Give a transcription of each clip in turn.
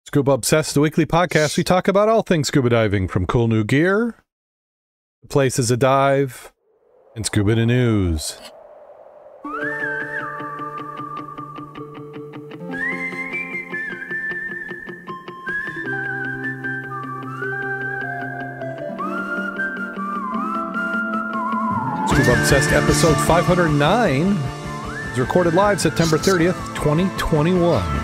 Scuba Obsessed, the weekly podcast. We talk about all things scuba diving, from cool new gear, places to dive, and scuba news. Scuba Obsessed episode 509 is recorded live September 30th, 2021.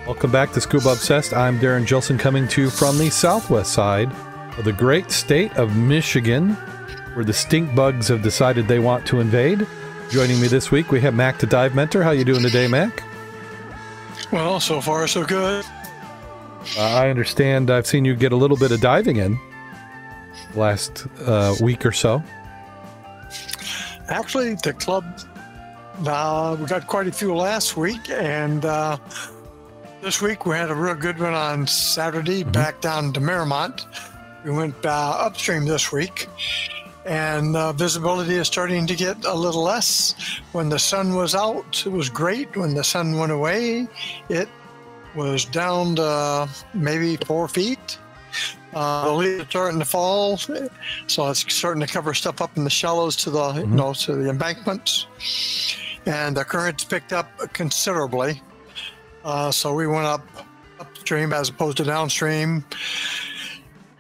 Welcome back to Scuba Obsessed. I'm Darren Gilson, coming to you from the southwest side of the great state of Michigan, where the stink bugs have decided they want to invade. Joining me this week, we have Mac the Dive Mentor. How you doing today, Mac? Well, so far so good. I understand I've seen you get a little bit of diving in last week or so. Actually, the club, we got quite a few last week, and this week we had a real good one on Saturday back down to Merrimont. We went upstream this week, and visibility is starting to get a little less. When the sun was out, it was great. When the sun went away, it was down to maybe 4 feet. The leaves are starting to fall, so it's starting to cover stuff up in the shallows to the to the embankments, and the currents picked up considerably. So we went upstream as opposed to downstream.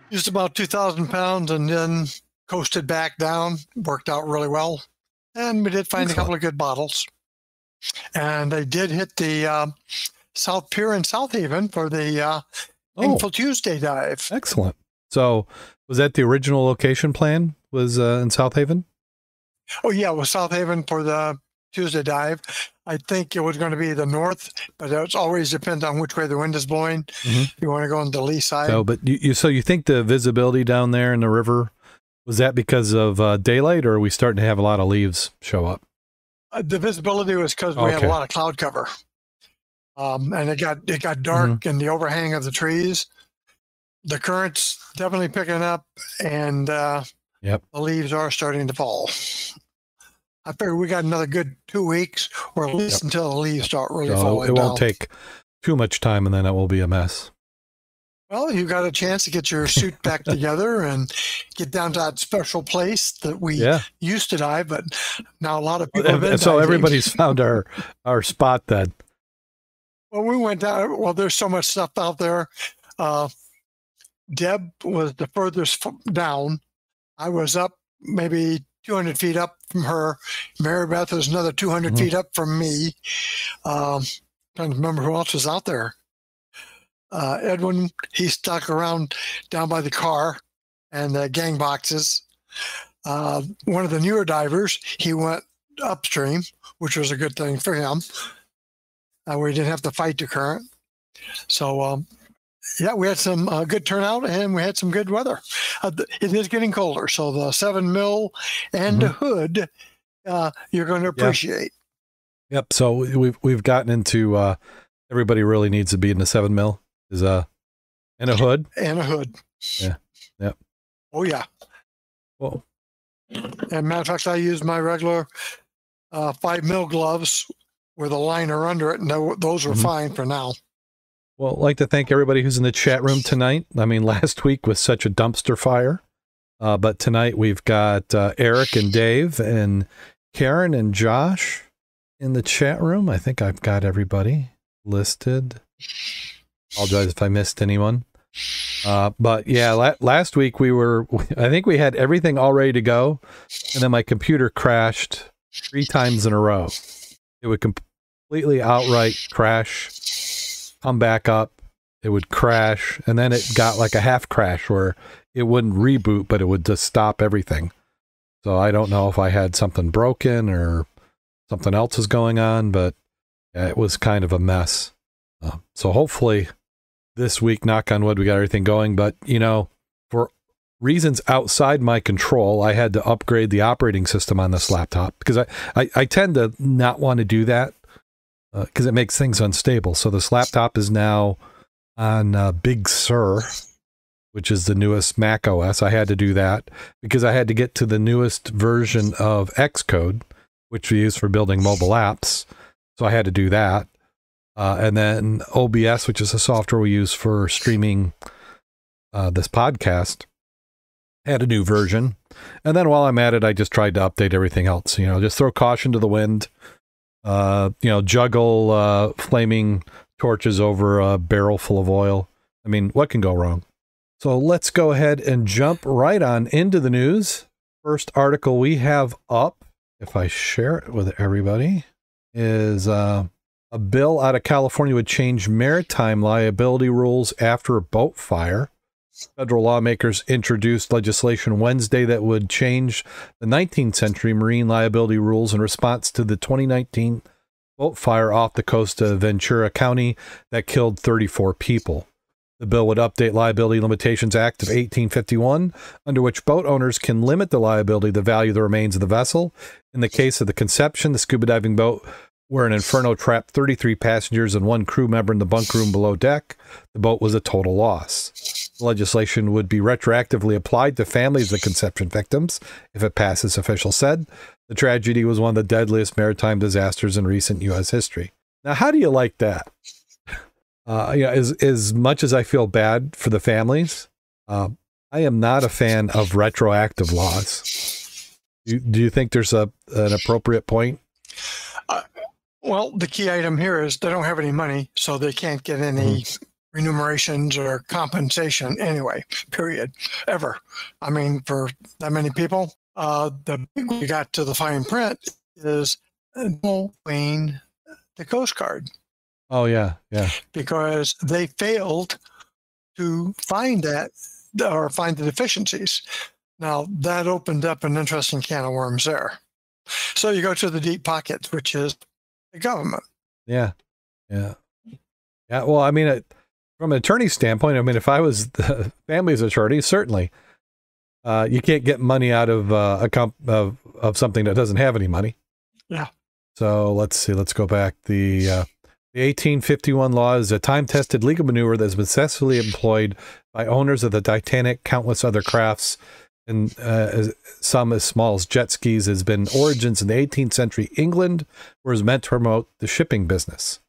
Used about 2,000 pounds and then coasted back down. Worked out really well. And we did find a couple of good bottles. And they did hit the South Pier in South Haven for the Thankful Tuesday dive. Excellent. So was that the original location plan, was in South Haven? Oh, yeah, it was South Haven for the Tuesday dive. I think it was going to be the north, but it always depends on which way the wind is blowing. You want to go on the lee side. So, but you think the visibility down there in the river, was that because of daylight, or are we starting to have a lot of leaves show up? The visibility was because we had a lot of cloud cover, and it got dark in the overhang of the trees. The current's definitely picking up, and the leaves are starting to fall. I figure we got another good 2 weeks, or at least until the leaves start really falling down. It won't take too much time, and then it will be a mess. Well, you got a chance to get your suit back together and get down to that special place that we used to dive, but now a lot of people have been so diving. Everybody's found our spot then. Well, we went down. Well, there's so much stuff out there. Deb was the furthest down. I was up maybe 200 feet up from her. Mary Beth was another 200 feet up from me. Trying to remember who else was out there. Edwin, he stuck around down by the car and the gang boxes. One of the newer divers, he went upstream, which was a good thing for him. We didn't have to fight the current. So, we had some good turnout, and we had some good weather. It is getting colder, so the 7 mil and the hood, you're going to appreciate. Yep. So we've gotten into everybody really needs to be in the 7 mil is and a hood and a hood. Yeah. Yep. Oh yeah. Well, and matter of fact, I use my regular 5 mil gloves with a liner under it, and those are fine for now. Well, I'd like to thank everybody who's in the chat room tonight. I mean, last week was such a dumpster fire, but tonight we've got Eric and Dave and Karen and Josh in the chat room. I think I've got everybody listed. Apologize if I missed anyone. But yeah, last week I think we had everything all ready to go, and then my computer crashed 3 times in a row. It would completely outright crash, come back up, it would crash, and then it got like a half crash where it wouldn't reboot, but it would just stop everything. So I don't know if I had something broken or something else is going on, but yeah, it was kind of a mess. So hopefully this week, knock on wood, we got everything going. But, you know, for reasons outside my control, I had to upgrade the operating system on this laptop because I tend to not want to do that because it makes things unstable. So this laptop is now on Big Sur, which is the newest Mac OS. I had to do that because I had to get to the newest version of Xcode, which we use for building mobile apps. So I had to do that. And then OBS, which is a software we use for streaming this podcast, had a new version. And then while I'm at it, I just tried to update everything else. You know, just throw caution to the wind. You know, juggle flaming torches over a barrel full of oil. I mean, what can go wrong? So let's go ahead and jump right on into the news. First article we have up, if I share it with everybody, is a bill out of California would change maritime liability rules after a boat fire. Federal lawmakers introduced legislation Wednesday that would change the 19th century marine liability rules in response to the 2019 boat fire off the coast of Ventura County that killed 34 people. The bill would update Liability Limitations Act of 1851, under which boat owners can limit the liability to the value of the remains of the vessel. In the case of the Conception, the scuba diving boat where an inferno trapped 33 passengers and one crew member in the bunk room below deck, the boat was a total loss. The legislation would be retroactively applied to families of Conception victims, if it passes, officials said. The tragedy was one of the deadliest maritime disasters in recent U.S. history. Now, how do you like that? You know, as much as I feel bad for the families, I am not a fan of retroactive laws. Do you think there's an appropriate point? Well, the key item here is they don't have any money, so they can't get any remunerations or compensation anyway, period, ever. I mean, for that many people, the big we got to the fine print is paying the Coast Guard. Oh, yeah, yeah. Because they failed to find that or find the deficiencies. Now, that opened up an interesting can of worms there. So you go to the deep pockets, which is the government. Yeah, yeah. Yeah, well, I mean, from an attorney standpoint, I mean, if I was the family's attorney, certainly you can't get money out of of something that doesn't have any money. Yeah. So let's see. Let's go back. The 1851 law is a time-tested legal maneuver that has been successfully employed by owners of the Titanic, countless other crafts, and some as small as jet skis, has been origins in the 18th century England, where it was meant to promote the shipping business.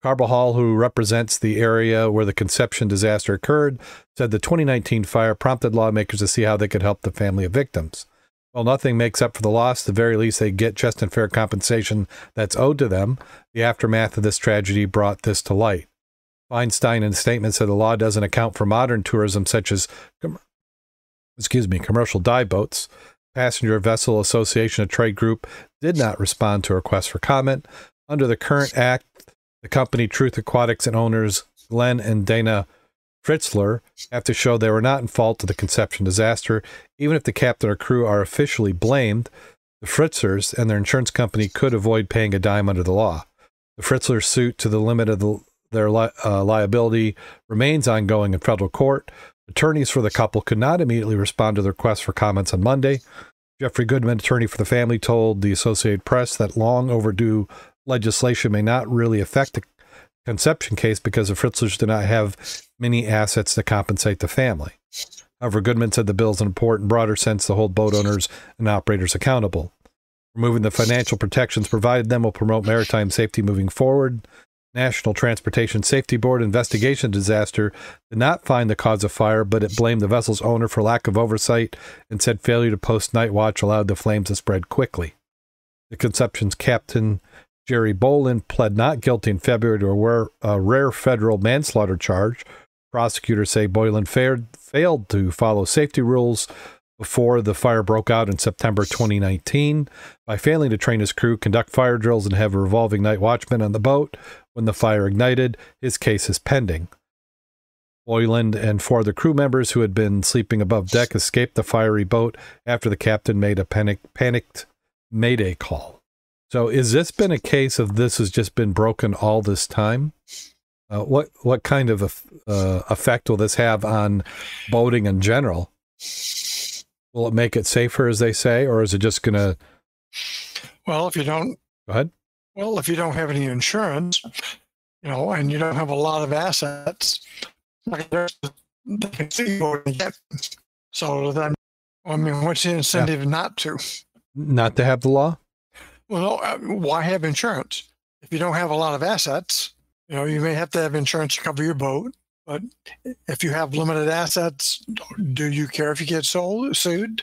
Carbajal, who represents the area where the Conception disaster occurred, said the 2019 fire prompted lawmakers to see how they could help the family of victims. While nothing makes up for the loss, at the very least they get just and fair compensation that's owed to them. The aftermath of this tragedy brought this to light. Feinstein, in a statement, said the law doesn't account for modern tourism such as commercial dive boats. Passenger Vessel Association, a trade group, did not respond to a request for comment. Under the current act, the company Truth Aquatics and owners Glenn and Dana Fritzler have to show they were not in fault of the Conception disaster. Even if the captain or crew are officially blamed, the Fritzlers and their insurance company could avoid paying a dime under the law. The Fritzlers' suit to the limit of their liability remains ongoing in federal court. Attorneys for the couple could not immediately respond to the request for comments on Monday. Jeffrey Goodman, attorney for the family, told the Associated Press that long overdue legislation may not really affect the Conception case because the Fritzlers do not have many assets to compensate the family. However, Goodman said the bill is an important, broader sense to hold boat owners and operators accountable. Removing the financial protections provided them will promote maritime safety moving forward. National Transportation Safety Board investigation disaster did not find the cause of fire, but it blamed the vessel's owner for lack of oversight and said failure to post night watch allowed the flames to spread quickly. The Conception's captain, Jerry Boland, pled not guilty in February to a rare federal manslaughter charge. Prosecutors say Boylan failed to follow safety rules before the fire broke out in September 2019 by failing to train his crew, conduct fire drills, and have a revolving night watchman on the boat when the fire ignited. His case is pending. Boylan and four other crew members who had been sleeping above deck escaped the fiery boat after the captain made a panicked mayday call. So is this been a case of this has just been broken all this time? What kind of effect will this have on boating in general? Will it make it safer, as they say, or is it just going to... Well, if you don't... Go ahead. Well, if you don't have any insurance, and you don't have a lot of assets, they can see you again. So then, what's the incentive not to? Not to have the law? Well, no, why have insurance? If you don't have a lot of assets, you may have to have insurance to cover your boat. But if you have limited assets, do you care if you get sued?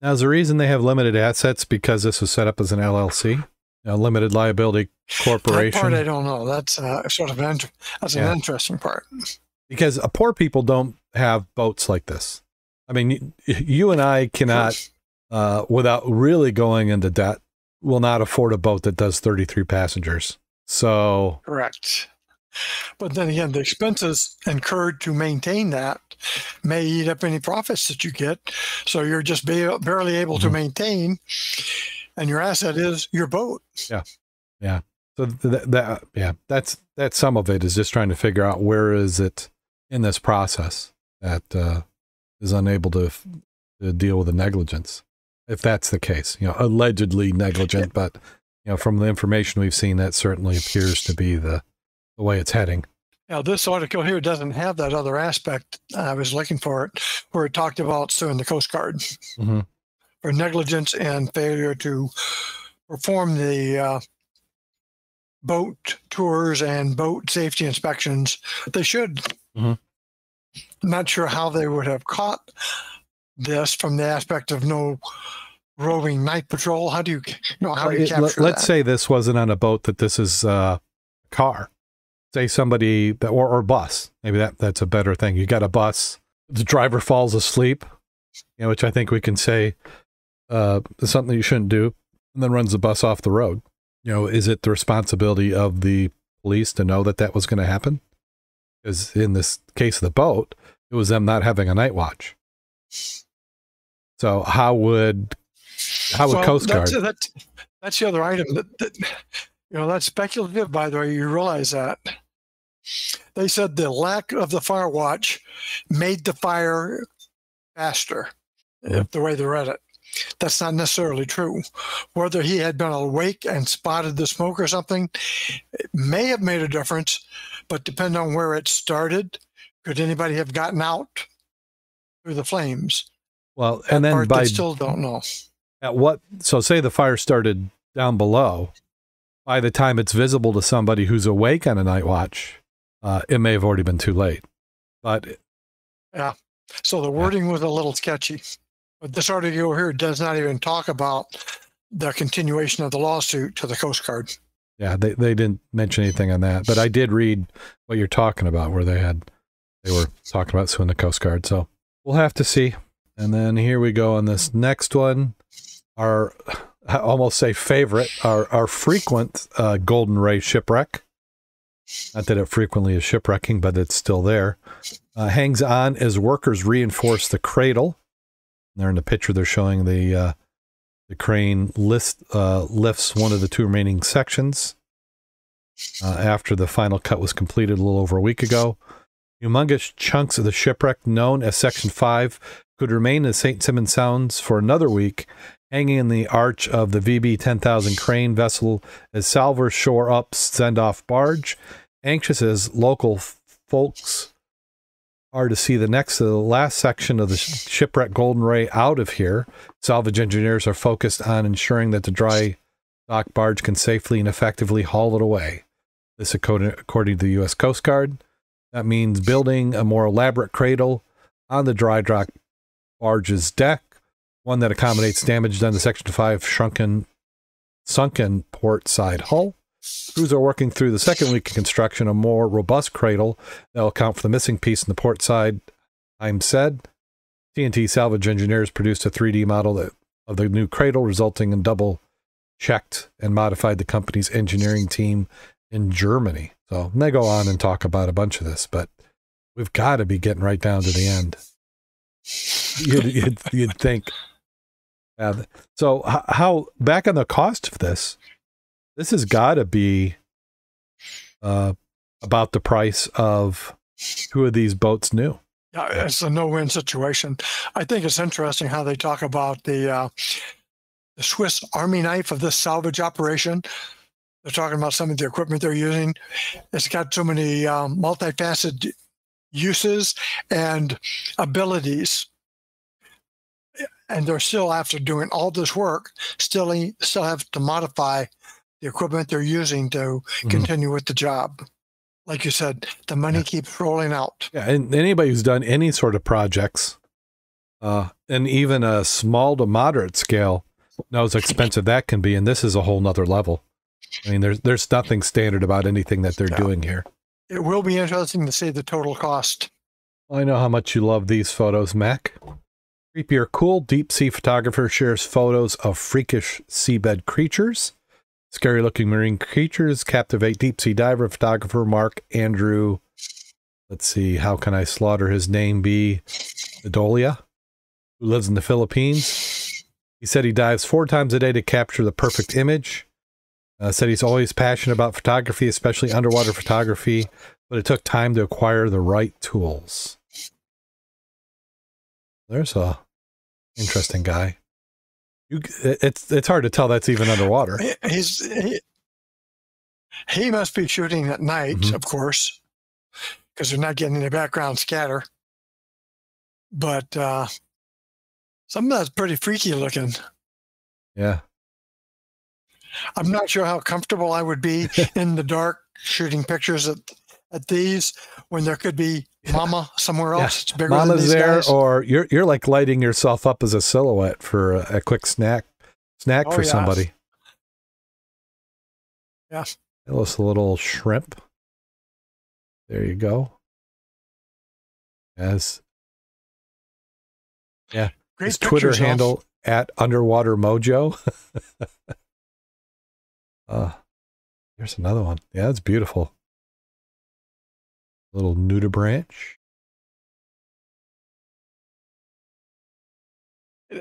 Now, is the reason they have limited assets because this was set up as an LLC, a limited liability corporation? That part I don't know. That's sort of an interesting part. Because poor people don't have boats like this. I mean, you and I cannot, without really going into debt, will not afford a boat that does 33 passengers. So correct. But then again, the expenses incurred to maintain that may eat up any profits that you get. So you're just barely able to maintain, and your asset is your boat. Yeah. So that's some of it is just trying to figure out where is it in this process that is unable to deal with the negligence. If that's the case, allegedly negligent, but from the information we've seen, that certainly appears to be the way it's heading. Now, this article here doesn't have that other aspect. I was looking for it, where it talked about suing the Coast Guard for negligence and failure to perform the boat tours and boat safety inspections. They should. I'm not sure how they would have caught this from the aspect of no roving night patrol. How do you capture that? Let's say this wasn't on a boat, that this is a car. Say somebody that, or bus, maybe that's a better thing. You got a bus, the driver falls asleep, which I think we can say is something you shouldn't do, and then runs the bus off the road. Is it the responsibility of the police to know that was going to happen? Because in this case of the boat, it was them not having a night watch. So how would Coast Guard? That's the other item that's speculative, by the way. You realize that. They said the lack of the fire watch made the fire faster, the way they read it. That's not necessarily true. Whether he had been awake and spotted the smoke or something, it may have made a difference, but depending on where it started, could anybody have gotten out through the flames? Well, and then they still don't know. So say the fire started down below. By the time it's visible to somebody who's awake on a night watch, it may have already been too late. But yeah, so the wording was a little sketchy. But this article here does not even talk about the continuation of the lawsuit to the Coast Guard. Yeah, they didn't mention anything on that. But I did read what you're talking about, where they were talking about suing the Coast Guard. So we'll have to see. And then here we go on this next one. I almost say favorite, our frequent Golden Ray shipwreck. Not that it frequently is shipwrecking, but it's still there. Hangs on as workers reinforce the cradle. There in the picture, they're showing the crane lifts one of the two remaining sections after the final cut was completed a little over a week ago. Humongous chunks of the shipwreck, known as Section 5, could remain in St. Simon Sounds for another week, hanging in the arch of the VB 10,000 crane vessel as salvors shore up send-off barge. Anxious as local folks are to see the next to the last section of the shipwreck Golden Ray out of here, salvage engineers are focused on ensuring that the dry dock barge can safely and effectively haul it away. This according to the U.S. Coast Guard. That means building a more elaborate cradle on the dry dock barge's deck, one that accommodates damage done to Section 5 sunken port side hull. Crews are working through the second week of construction, a more robust cradle that will account for the missing piece in the port side. I'm said. TNT Salvage Engineers produced a 3D model of the new cradle, resulting in double-checked and modified the company's engineering team in Germany. So they go on and talk about a bunch of this, but we've got to be getting right down to the end. You'd think. So how back on the cost of this has got to be about the price of 2 of these boats new. Yeah, it's a no-win situation. I think it's interesting how they talk about the Swiss Army knife of this salvage operation. They're talking about some of the equipment they're using. It's got so many multifaceted uses and abilities. And they're still, after doing all this work, still have to modify the equipment they're using to continue with the job. Like you said, the money keeps rolling out. Yeah, and anybody who's done any sort of projects, and even a small to moderate scale, knows how expensive that can be, and this is a whole nother level. I mean, there's nothing standard about anything that they're doing here. It will be interesting to see the total cost. I know how much you love these photos, Mac. Creepy or cool, deep-sea photographer shares photos of freakish seabed creatures. Scary-looking marine creatures captivate deep-sea diver photographer Mark Andrew. Let's see, how can I slaughter his name? Be Adolia, who lives in the Philippines. He said he dives 4 times a day to capture the perfect image. Said he's always passionate about photography, especially underwater photography, but it took time to acquire the right tools. There's a interesting guy. It's hard to tell that's even underwater. He must be shooting at night, of course, because they're not getting the background scatter. But some of that's pretty freaky looking. Yeah. I'm not sure how comfortable I would be in the dark shooting pictures at these when there could be Mama somewhere else. It's bigger Mama's than these there, guys. or you're like lighting yourself up as a silhouette for a quick snack for somebody. Yeah. This little shrimp. There you go. Yes. Yeah. Great His Twitter pictures, handle at Underwater Mojo. Here's another one. Yeah, it's beautiful. Little nudibranch.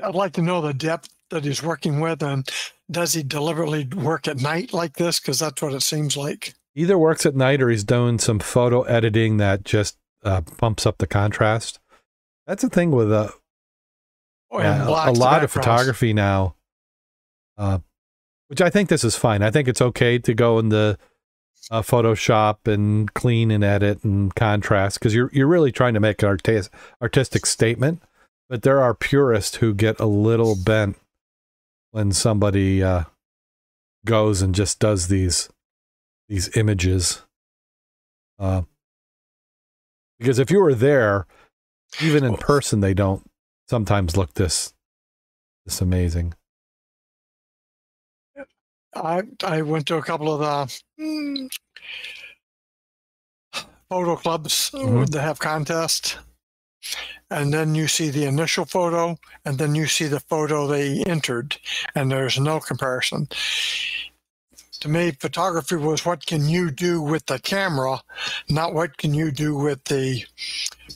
I'd like to know the depth that he's working with, and does he deliberately work at night like this? Because that's what it seems like. Either works at night or he's doing some photo editing that just bumps up the contrast. That's the thing with a lot of photography now, which I think this is fine. I think it's okay to go in the Photoshop and clean and edit and contrast, because you're really trying to make an artistic statement. But there are purists who get a little bent when somebody goes and just does these images. Because if you were there, even in person, they don't sometimes look this amazing. I went to a couple of the photo clubs that have contests, and then you see the initial photo, and then you see the photo they entered, and there's no comparison. To me, photography was what can you do with the camera, not what can you do with the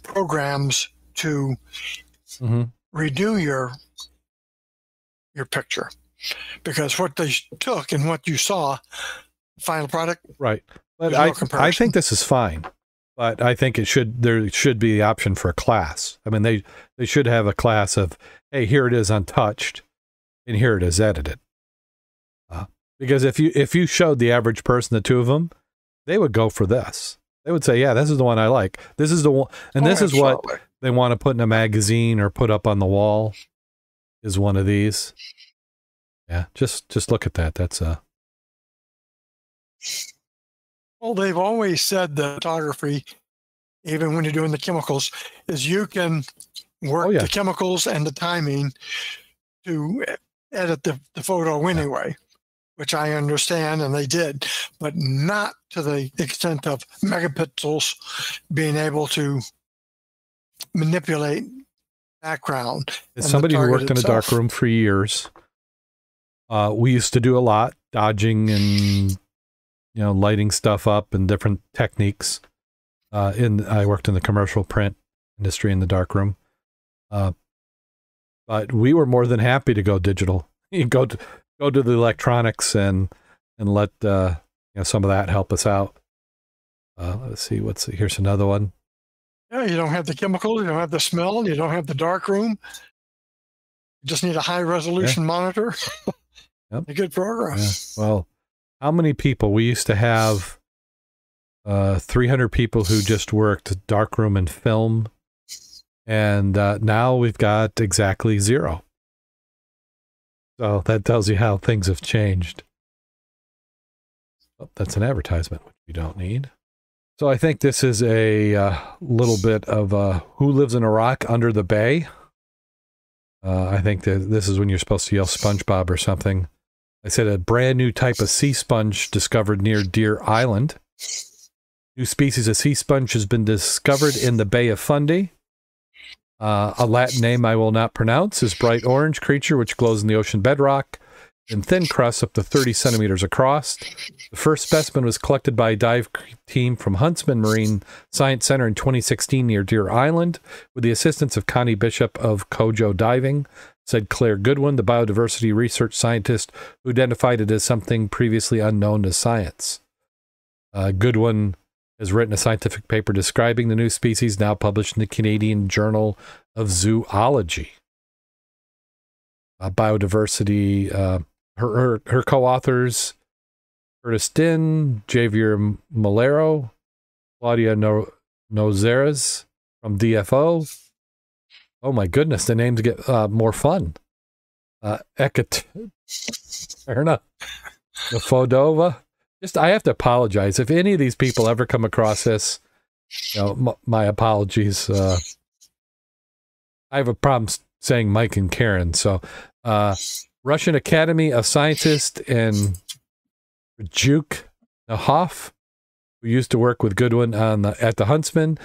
programs to redo your picture. Because what they took and what you saw, final product, right? But I think this is fine. But I think there should be the option for a class. I mean, they should have a class of, hey, here it is untouched, and here it is edited. Because if you showed the average person the two of them, they would go for this. They would say, yeah, this is the one I like. This is the one, and this is what they want to put in a magazine or put up on the wall. Is one of these. Yeah, just look at that. That's Well, they've always said that photography, even when you're doing the chemicals, is you can work the chemicals and the timing to edit the photo anyway, which I understand, and they did, but not to the extent of megapixels being able to manipulate background. As somebody who worked in a dark room for years, we used to do a lot dodging and lighting stuff up and different techniques. I worked in the commercial print industry in the dark room, but we were more than happy to go digital. You go to the electronics and let some of that help us out. Let's see, here's another one. Yeah, you don't have the chemicals, you don't have the smell, you don't have the dark room. You just need a high resolution monitor. Yep. A good program. Yeah. Well, how many people? We used to have 300 people who just worked darkroom and film, and now we've got exactly 0. So that tells you how things have changed. Oh, that's an advertisement, which you don't need. So I think this is a little bit of Who Lives in a Rock Under the Bay. I think that this is when you're supposed to yell SpongeBob or something. I said a brand new type of sea sponge discovered near Deer Island. New species of sea sponge has been discovered in the Bay of Fundy. A Latin name I will not pronounce is bright orange creature which glows in the ocean bedrock in thin crusts up to 30 centimeters across. The first specimen was collected by a dive team from Huntsman Marine Science Center in 2016 near Deer Island with the assistance of Connie Bishop of Kojo Diving, said Claire Goodwin, the biodiversity research scientist who identified it as something previously unknown to science. Goodwin has written a scientific paper describing the new species, now published in the Canadian Journal of Zoology. Biodiversity, her co-authors, Curtis Din, Javier Malero, Claudia Nozeres from DFO. Oh my goodness, the names get more fun. Ekaterina Fodova. I have to apologize. If any of these people ever come across this, my apologies. I have a problem saying Mike and Karen. So, Russian Academy of Scientists and Juk Nahoff, who used to work with Goodwin at the Huntsman.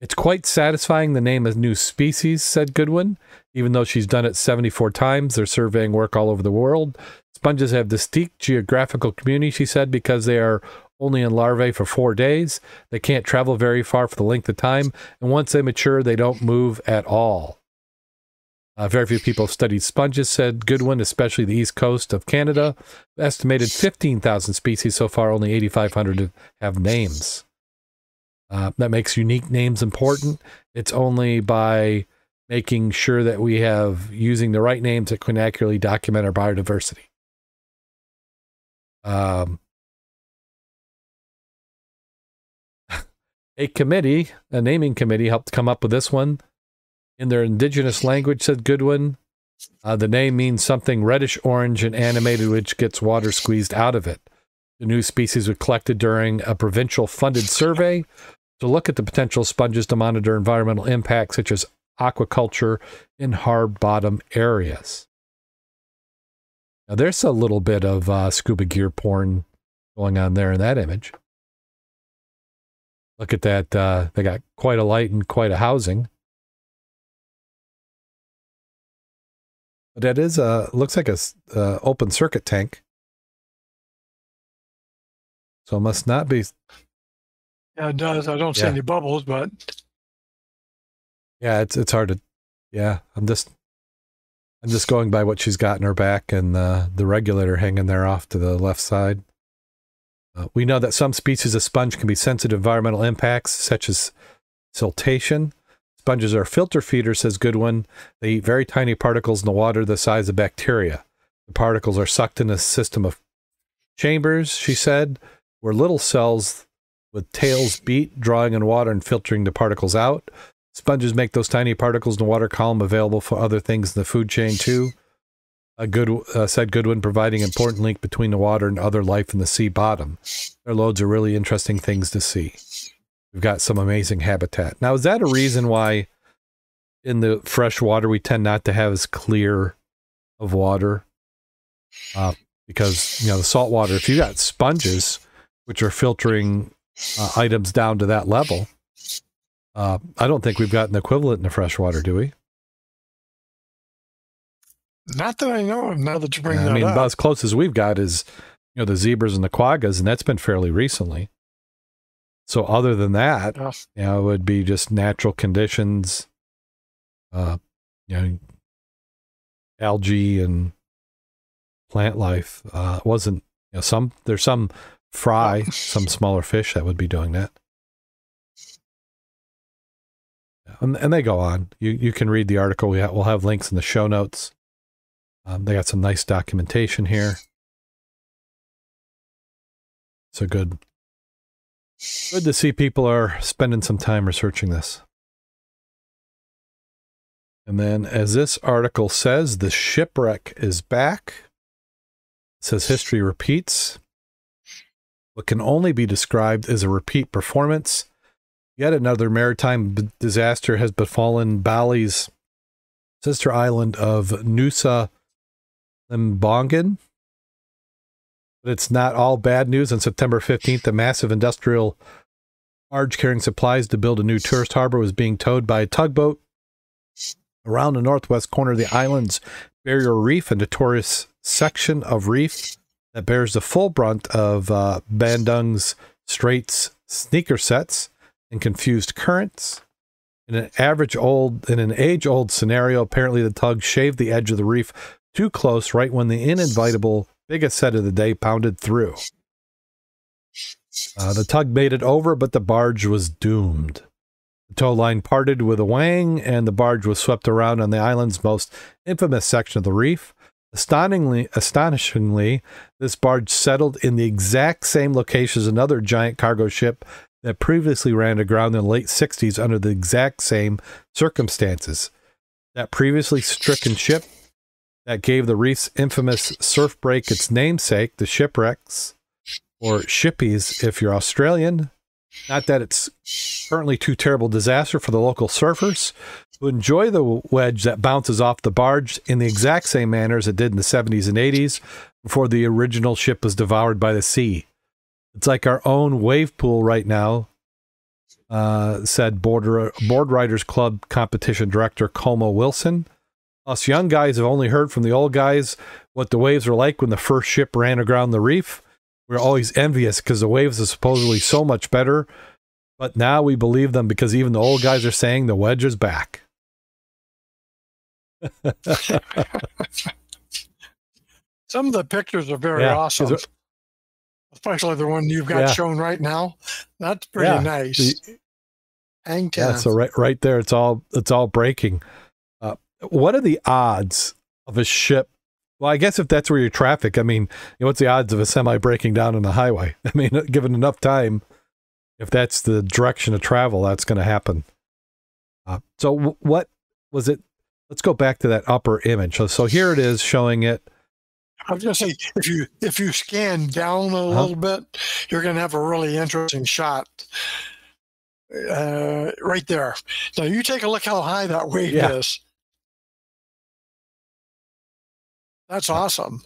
It's quite satisfying the name of new species, said Goodwin. Even though she's done it 74 times, they're surveying work all over the world. Sponges have distinct geographical community, she said, because they are only in larvae for 4 days. They can't travel very far for the length of time, and once they mature, they don't move at all. Very few people have studied sponges, said Goodwin, especially the east coast of Canada. Estimated 15,000 species so far, only 8,500 have names. That makes unique names important. It's only by making sure that we have using the right names that can accurately document our biodiversity. A naming committee helped come up with this one in their indigenous language, said Goodwin. The name means something reddish orange and animated, which gets water squeezed out of it. The new species were collected during a provincial funded survey to look at the potential sponges to monitor environmental impacts such as aquaculture in hard bottom areas. Now there's a little bit of scuba gear porn going on there in that image. Look at that. They got quite a light and quite a housing. But that is looks like a open circuit tank. So it must not be. Yeah, it does. I don't see any bubbles, but yeah, it's hard to. Yeah, I'm just going by what she's got in her back and the regulator hanging there off to the left side. We know that some species of sponge can be sensitive to environmental impacts, such as siltation. Sponges are filter feeders, says Goodwin. They eat very tiny particles in the water the size of bacteria. The particles are sucked in a system of chambers, she said, where little cells with tails beat, drawing in water and filtering the particles out. Sponges make those tiny particles in the water column available for other things in the food chain too. Said Goodwin, providing an important link between the water and other life in the sea bottom. Their loads are really interesting things to see. We've got some amazing habitat. Now, is that a reason why in the fresh water we tend not to have as clear of water? Because, the salt water, if you got sponges, which are filtering items down to that level, I don't think we've got an equivalent in the fresh water, do we? Not that I know of, now that you bring that up. About as close as we've got is, the zebras and the quaggas, and that's been fairly recently. So other than that, it would be just natural conditions, algae and plant life. Wasn't, there's some fry, some smaller fish that would be doing that. And they go on. You can read the article. We'll have links in the show notes. They got some nice documentation here. So good to see people are spending some time researching this. And then, as this article says, the shipwreck is back. It says history repeats. What can only be described as a repeat performance. Yet another maritime disaster has befallen Bali's sister island of Nusa Lembongan. But it's not all bad news. On September 15th, a massive industrial barge carrying supplies to build a new tourist harbor was being towed by a tugboat around the northwest corner of the island's barrier reef, a notorious section of reef that bears the full brunt of Bandung's Straits sneaker sets and confused currents. In an age-old scenario, apparently the tug shaved the edge of the reef too close right when the uninvitable biggest set of the day pounded through. The tug made it over, but the barge was doomed. The tow line parted with a wang, and the barge was swept around on the island's most infamous section of the reef. Astonishingly, this barge settled in the exact same location as another giant cargo ship that previously ran aground in the late 60s under the exact same circumstances. That previously stricken ship that gave the reef's infamous surf break its namesake, the shipwrecks, or shippies if you're Australian. Not that it's currently too terrible disaster for the local surfers who enjoy the wedge that bounces off the barge in the exact same manner as it did in the 70s and 80s before the original ship was devoured by the sea. It's like our own wave pool right now, said Board Riders Club competition director Como Wilson. Us young guys have only heard from the old guys what the waves are like when the first ship ran aground the reef. We're always envious because the waves are supposedly so much better, but now we believe them because even the old guys are saying the wedge is back. Some of the pictures are very awesome. Especially the one you've got shown right now. That's pretty nice. Hang 10. Yeah, so right there, it's all breaking. What are the odds of a ship? Well, I guess if that's where you traffic, I mean, what's the odds of a semi breaking down on the highway? I mean, given enough time, if that's the direction of travel, that's going to happen. So what was it? Let's go back to that upper image. So here it is showing it. I was going to say, if you scan down a little bit, you're going to have a really interesting shot right there. Now, you take a look how high that wave is. That's awesome.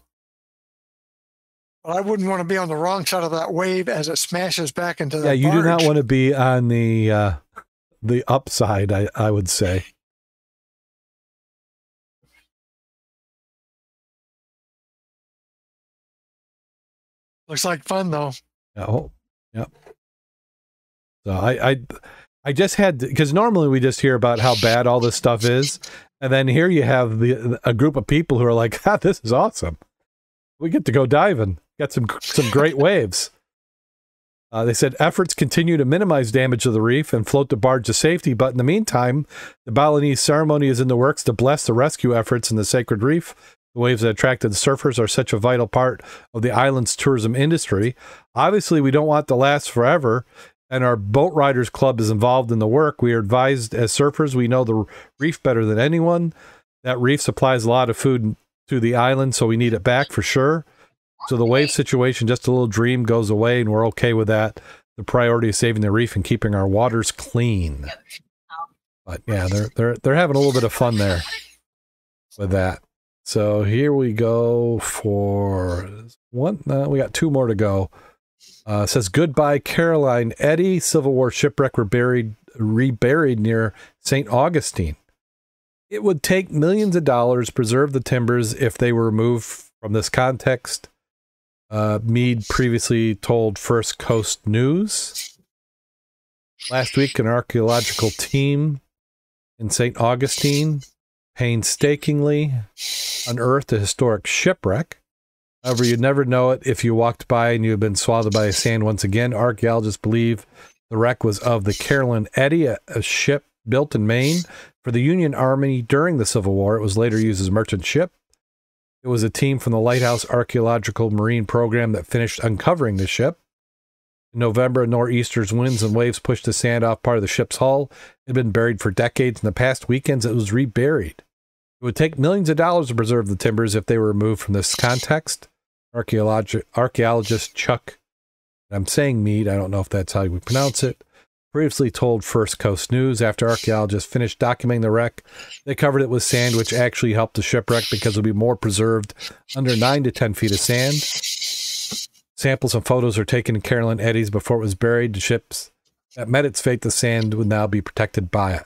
But I wouldn't want to be on the wrong side of that wave as it smashes back into the barge. You do not want to be on the upside, I would say. Looks like fun, though. Oh, yep. So I just had to, because normally we just hear about how bad all this stuff is, and then here you have a group of people who are like, this is awesome. We get to go diving. Got some great waves. They said efforts continue to minimize damage to the reef and float the barge to safety, but in the meantime, the Balinese ceremony is in the works to bless the rescue efforts in the sacred reef. The waves that attracted the surfers are such a vital part of the island's tourism industry. Obviously, we don't want to last forever, and our Boat Riders Club is involved in the work. We are advised as surfers, we know the reef better than anyone. That reef supplies a lot of food to the island, so we need it back for sure. So the wave situation, just a little dream, goes away, and we're okay with that. The priority is saving the reef and keeping our waters clean. But yeah, they're having a little bit of fun there with that. So here we go for one. We got two more to go. It says, goodbye, Caroline Eddy. Civil War shipwreck reburied near St. Augustine. It would take millions of dollars to preserve the timbers if they were removed from this context. Meade previously told First Coast News. Last week, an archaeological team in St. Augustine painstakingly unearthed a historic shipwreck. However, you'd never know it if you walked by and you had been swallowed by the sand once again. Archaeologists believe the wreck was of the Caroline Eddy, a ship built in Maine for the Union Army during the Civil War. It was later used as a merchant ship. It was a team from the Lighthouse Archaeological Marine Program that finished uncovering the ship. In November, nor'easters, winds, and waves pushed the sand off part of the ship's hull. It had been buried for decades. In the past weekends, it was reburied. It would take millions of dollars to preserve the timbers if they were removed from this context. Archaeologist Chuck, I'm saying Mead, I don't know if that's how you would pronounce it, previously told First Coast News after archaeologists finished documenting the wreck, they covered it with sand, which actually helped the shipwreck because it would be more preserved under 9 to 10 feet of sand. Samples and photos are taken in Carolyn Eddies before it was buried. The ships that met its fate, the sand would now be protected by it.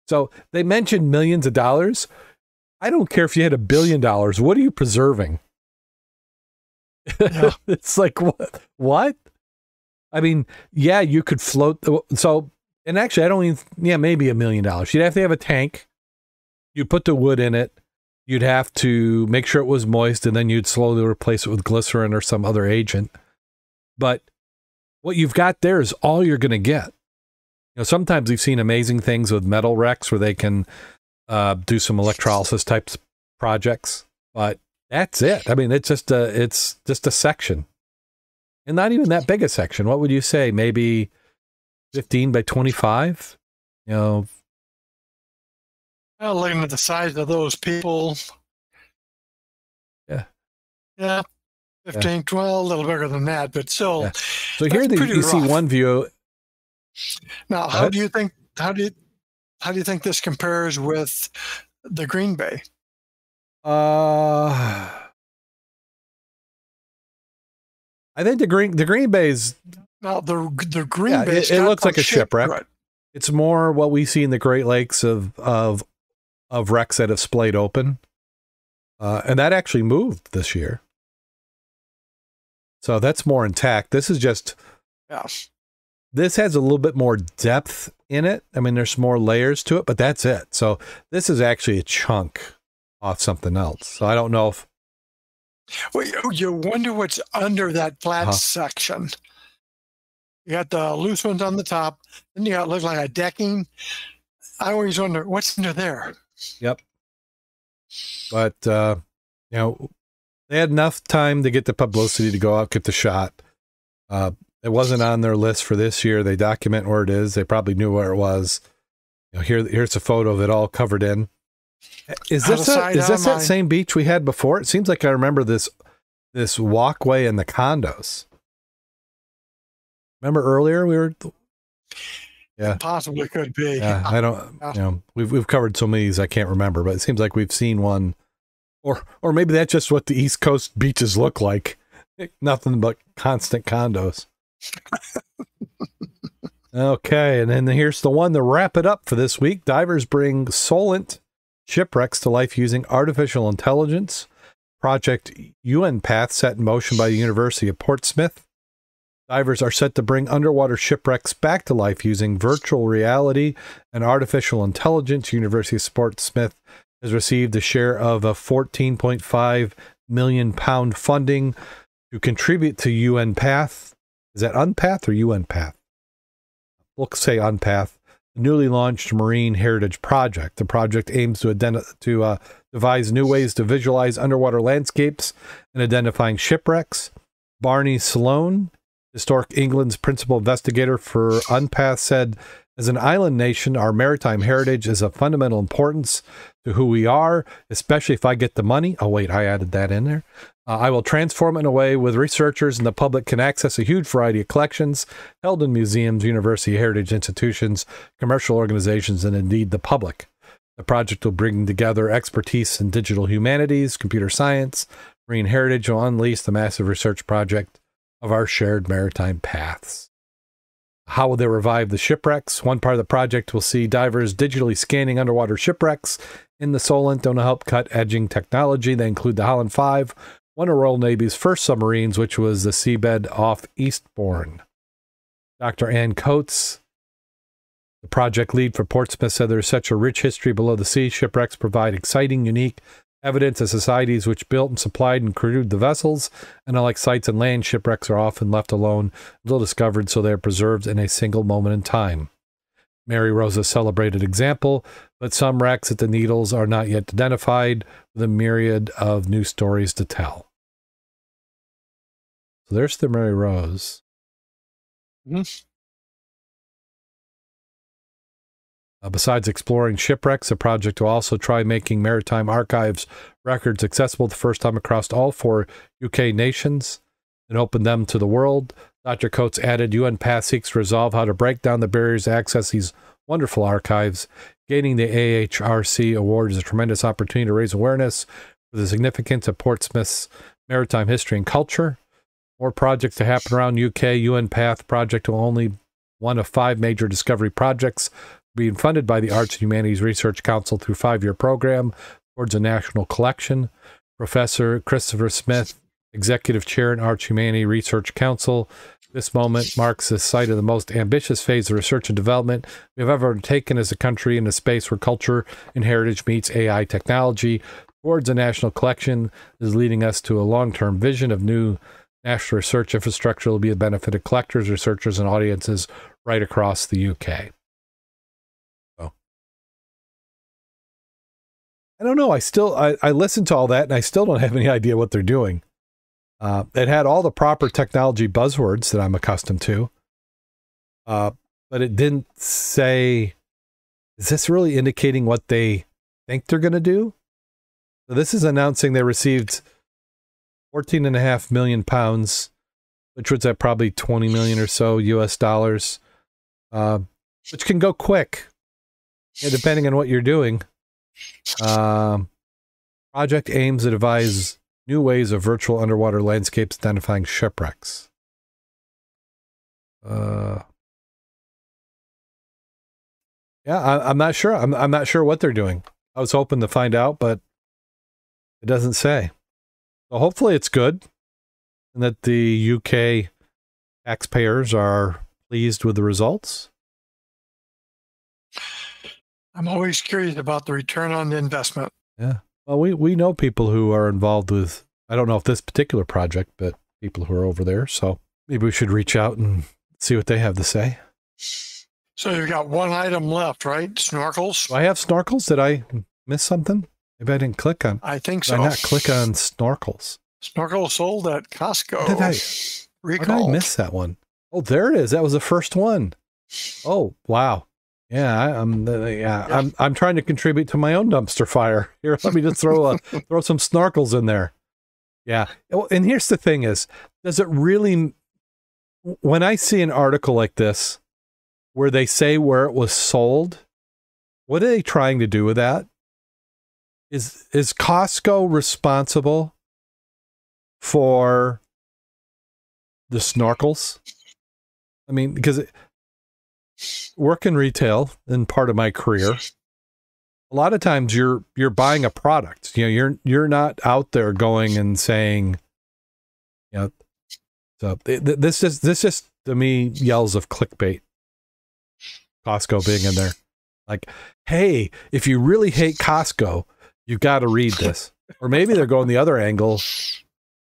So they mentioned millions of dollars. I don't care if you had $1 billion. What are you preserving? Yeah. It's like, what? I mean, yeah, you could float. So, and actually, I don't even, maybe $1 million. You'd have to have a tank. You'd put the wood in it. You'd have to make sure it was moist, and then you'd slowly replace it with glycerin or some other agent. But what you've got there is all you're going to get. Sometimes we've seen amazing things with metal wrecks where they can do some electrolysis types projects, but that's it. I mean, it's just a section, and not even that big a section. What would you say? Maybe 15 by 25? Well, looking at the size of those people. Yeah. 15, 12, a little bigger than that, but still. Yeah. So here you see one view. Now, how do you think this compares with the Green Bay? I think the Green Bay's. Now the Green Bay. It looks like a shipwreck. Right. It's more what we see in the Great Lakes of wrecks that have splayed open, and that actually moved this year. So that's more intact. This is just. Yeah. This has a little bit more depth in it. I mean, there's more layers to it, but that's it. So this is actually a chunk off something else. So I don't know if. Well, you wonder what's under that flat section. You got the loose ones on the top, then you got looks like a decking. I always wonder what's under there. Yep. But they had enough time to get the publicity to go out, get the shot. It wasn't on their list for this year. They document where it is. They probably knew where it was. Here's a photo of it all covered in. Is this that same beach we had before? It seems like I remember this walkway in the condos. Remember earlier we were. Yeah, possibly could be. Yeah, I don't. We've covered so many of these I can't remember, but it seems like we've seen one, or maybe that's just what the East Coast beaches look like. Nothing but constant condos. Okay, and then here's the one to wrap it up for this week. Divers bring Solent shipwrecks to life using artificial intelligence. Project UN Path set in motion by the University of Portsmouth. Divers are set to bring underwater shipwrecks back to life using virtual reality and artificial intelligence. University of Portsmouth has received a share of a £14.5 million funding to contribute to UN Path. Is that UNPATH or UN Path? We'll say UNPATH, the newly launched marine heritage project. The project aims to devise new ways to visualize underwater landscapes and identifying shipwrecks. Barney Sloan, Historic England's principal investigator for UNPATH, said, "As an island nation, our maritime heritage is of fundamental importance to who we are, especially if I get the money." Oh, wait, I added that in there. "I will transform it in a way where researchers and the public can access a huge variety of collections held in museums, university heritage institutions, commercial organizations, and indeed the public. The project will bring together expertise in digital humanities, computer science, marine heritage, and will unleash the massive research project of our shared maritime paths." How will they revive the shipwrecks? One part of the project will see divers digitally scanning underwater shipwrecks in the Solent to help cut edging technology. They include the Holland 5, one of Royal Navy's first submarines, which was the seabed off Eastbourne. Dr. Ann Coates, the project lead for Portsmouth, said there's such a rich history below the sea. Shipwrecks provide exciting, unique evidence of societies which built and supplied and crewed the vessels, and unlike sites on land, shipwrecks are often left alone until discovered, so they are preserved in a single moment in time. Mary Rose, a celebrated example, but some wrecks at the Needles are not yet identified, with a myriad of new stories to tell. So there's the Mary Rose. Besides exploring shipwrecks, the project will also try making maritime archives records accessible the first time across all 4 UK nations and open them to the world. Dr. Coates added, UNPath seeks to resolve how to break down the barriers to access these wonderful archives. Gaining the AHRC award is a tremendous opportunity to raise awareness for the significance of Portsmouth's maritime history and culture. More projects to happen around UK. UNPath project will only one of 5 major discovery projects being funded by the Arts and Humanities Research Council through a 5-year program towards a national collection. Professor Christopher Smith, Executive Chair in Arts and Humanities Research Council. This moment marks the site of the most ambitious phase of research and development we have ever undertaken as a country in a space where culture and heritage meets AI technology. Towards a national collection is leading us to a long-term vision of new national research infrastructure that will be a benefit of collectors, researchers, and audiences right across the UK. I don't know. I listened to all that and I still don't have any idea what they're doing. It had all the proper technology buzzwords that I'm accustomed to. But it didn't say, is this really indicating what they think they're going to do? So this is announcing they received £14.5 million, which was at probably 20 million or so US dollars, which can go quick, depending on what you're doing. Project aims to devise new ways of virtual underwater landscapes identifying shipwrecks. Yeah, I'm not sure. I'm not sure what they're doing. I was hoping to find out, but it doesn't say. So hopefully it's good, and that the UK taxpayers are pleased with the results. I'm always curious about the return on the investment. Yeah. Well, we know people who are involved with, I don't know if this particular project, but people who are over there. So maybe we should reach out and see what they have to say. So you've got one item left, right? Snorkels? Do I have snorkels? Did I miss something? Maybe I didn't click on. I think so. Did I not click on snorkels? Snorkels sold at Costco. How did I miss that one? Oh, there it is. That was the first one. Oh, wow. Yeah, I'm trying to contribute to my own dumpster fire. Here, let me just throw some snorkels in there. Yeah. And here's the thing is, does it really, when I see an article like this where they say where it was sold, what are they trying to do with that? Is Costco responsible for the snorkels? I mean, because work in retail and part of my career, a lot of times you're buying a product. You know, you're not out there going and saying, you know, so this just to me yells of clickbait. Costco being in there, like, hey, if you really hate Costco, you got to read this. Or maybe they're going the other angle.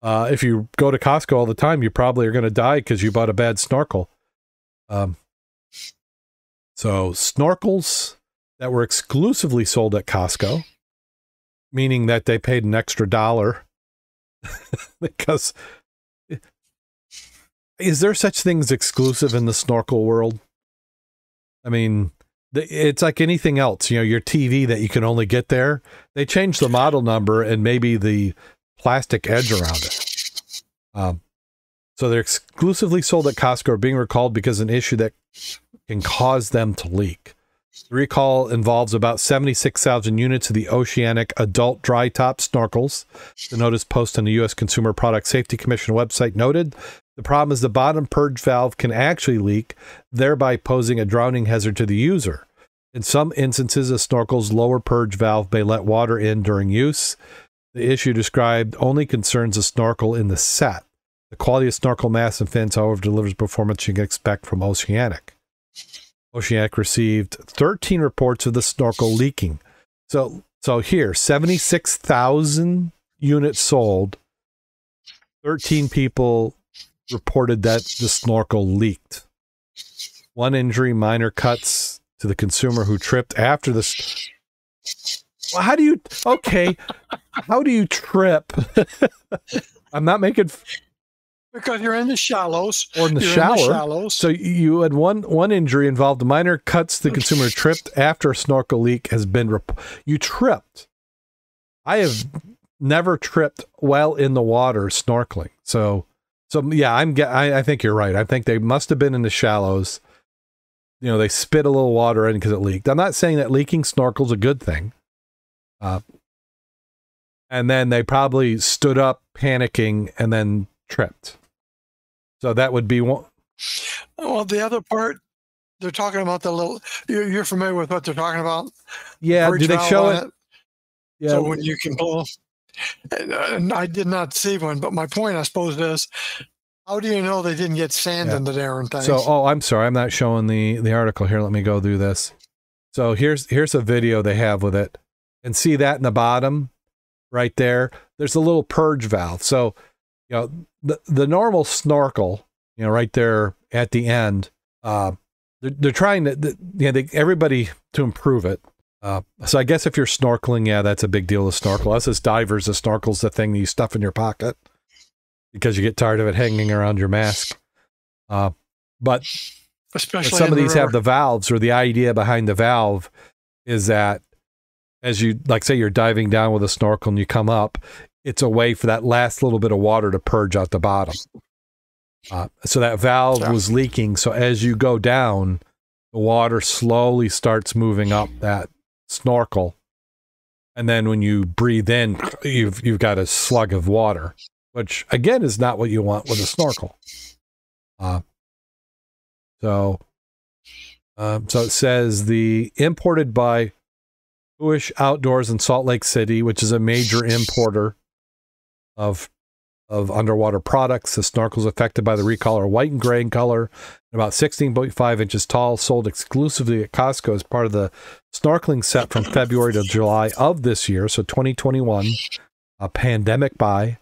If you go to Costco all the time, you probably are going to die because you bought a bad snorkel. So snorkels that were exclusively sold at Costco, meaning that they paid an extra $1 because is there such things exclusive in the snorkel world? I mean, it's like anything else, you know, your TV that you can only get there. They changed the model number and maybe the plastic edge around it. So they're exclusively sold at Costco, are being recalled because of an issue that can cause them to leak. The recall involves about 76,000 units of the Oceanic adult dry top snorkels. The notice post on the U.S. Consumer Product Safety Commission website noted, the problem is the bottom purge valve can actually leak, thereby posing a drowning hazard to the user. In some instances, a snorkel's lower purge valve may let water in during use. The issue described only concerns a snorkel in the set. The quality of snorkel mass and fins, however, delivers performance you can expect from Oceanic. Oceanic received 13 reports of the snorkel leaking. So here, 76,000 units sold. 13 people reported that the snorkel leaked. One injury, minor cuts to the consumer who tripped after this. Well, how do you trip? I'm not making... Because you're in the shallows. Or in the shower. So you had one injury involved minor cuts. The consumer tripped after a snorkel leak has been... You tripped. I have never tripped while in the water snorkeling. So yeah, I think you're right. I think they must have been in the shallows. You know, they spit a little water in because it leaked. I'm not saying that leaking snorkel's a good thing. And then they probably stood up panicking and then tripped. So that would be one. Well, the other part, they're talking about the little, you're familiar with what they're talking about? Yeah, do they show it? Yeah. So when you can blow, and I did not see one, but my point, I suppose, is how do you know they didn't get sand into there and things? So, I'm sorry, I'm not showing the article here. Let me go do this. So here's a video they have with it, and see that in the bottom, right there. There's a little purge valve. So, you know, the normal snorkel, you know, right there at the end, they're trying to, everybody to improve it. So I guess if you're snorkeling, yeah, that's a big deal to snorkel. Us as divers, the snorkel's the thing that you stuff in your pocket because you get tired of it hanging around your mask. But especially some of these have the valves, or the idea behind the valve is that as you, like, say you're diving down with a snorkel and you come up, it's a way for that last little bit of water to purge out the bottom. So that valve was leaking. So as you go down, the water slowly starts moving up that snorkel, and then when you breathe in, you've got a slug of water, which again is not what you want with a snorkel. So it says the imported by Buish Outdoors in Salt Lake City, which is a major importer of underwater products. The snorkels affected by the recall are white and gray in color, about 16.5 inches tall, sold exclusively at Costco as part of the snorkeling set from February to July of this year, so 2021, a pandemic buy.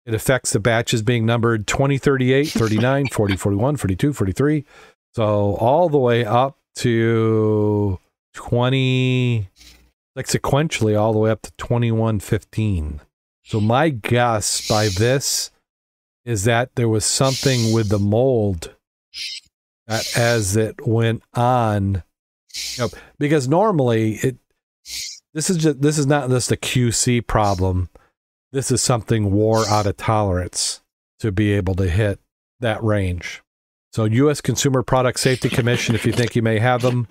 It affects the batches being numbered 20, 38, 39, 40, 41, 42, 43, so all the way up to 20, like sequentially all the way up to 2115. So my guess by this is that there was something with the mold that as it went on, you know, because normally this is not just a QC problem. This is something wore out of tolerance to be able to hit that range. So U.S. Consumer Product Safety Commission, if you think you may have them,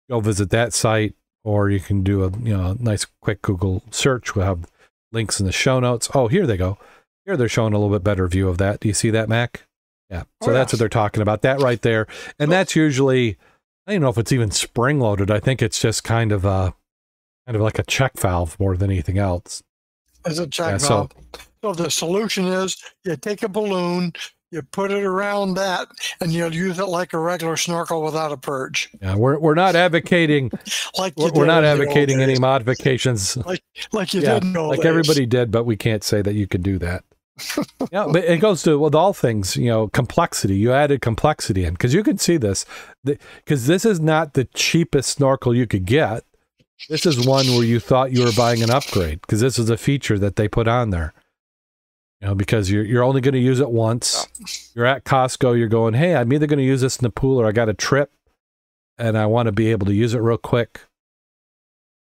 go visit that site, or you can do a nice quick Google search. We'll have links in the show notes. Oh, here they go. Here they're showing a little bit better view of that. Do you see that, Mac? Yeah. So that's what they're talking about. That right there. And that's usually, I don't know if it's even spring loaded. I think it's just kind of like a check valve more than anything else. As a check valve. So the solution is you take a balloon, you put it around that, and you'll use it like a regular snorkel without a purge. Yeah, we're not advocating we're not advocating any modifications like you did in the old days. Everybody did, but we can't say that you could do that. Yeah, but it goes to with all things, complexity. You added complexity in because you can see this because this is not the cheapest snorkel you could get. This is one where you thought you were buying an upgrade because this is a feature that they put on there. Because you're only going to use it once. You're at Costco. You're going, hey, I'm either going to use this in the pool or I got a trip and I want to be able to use it real quick.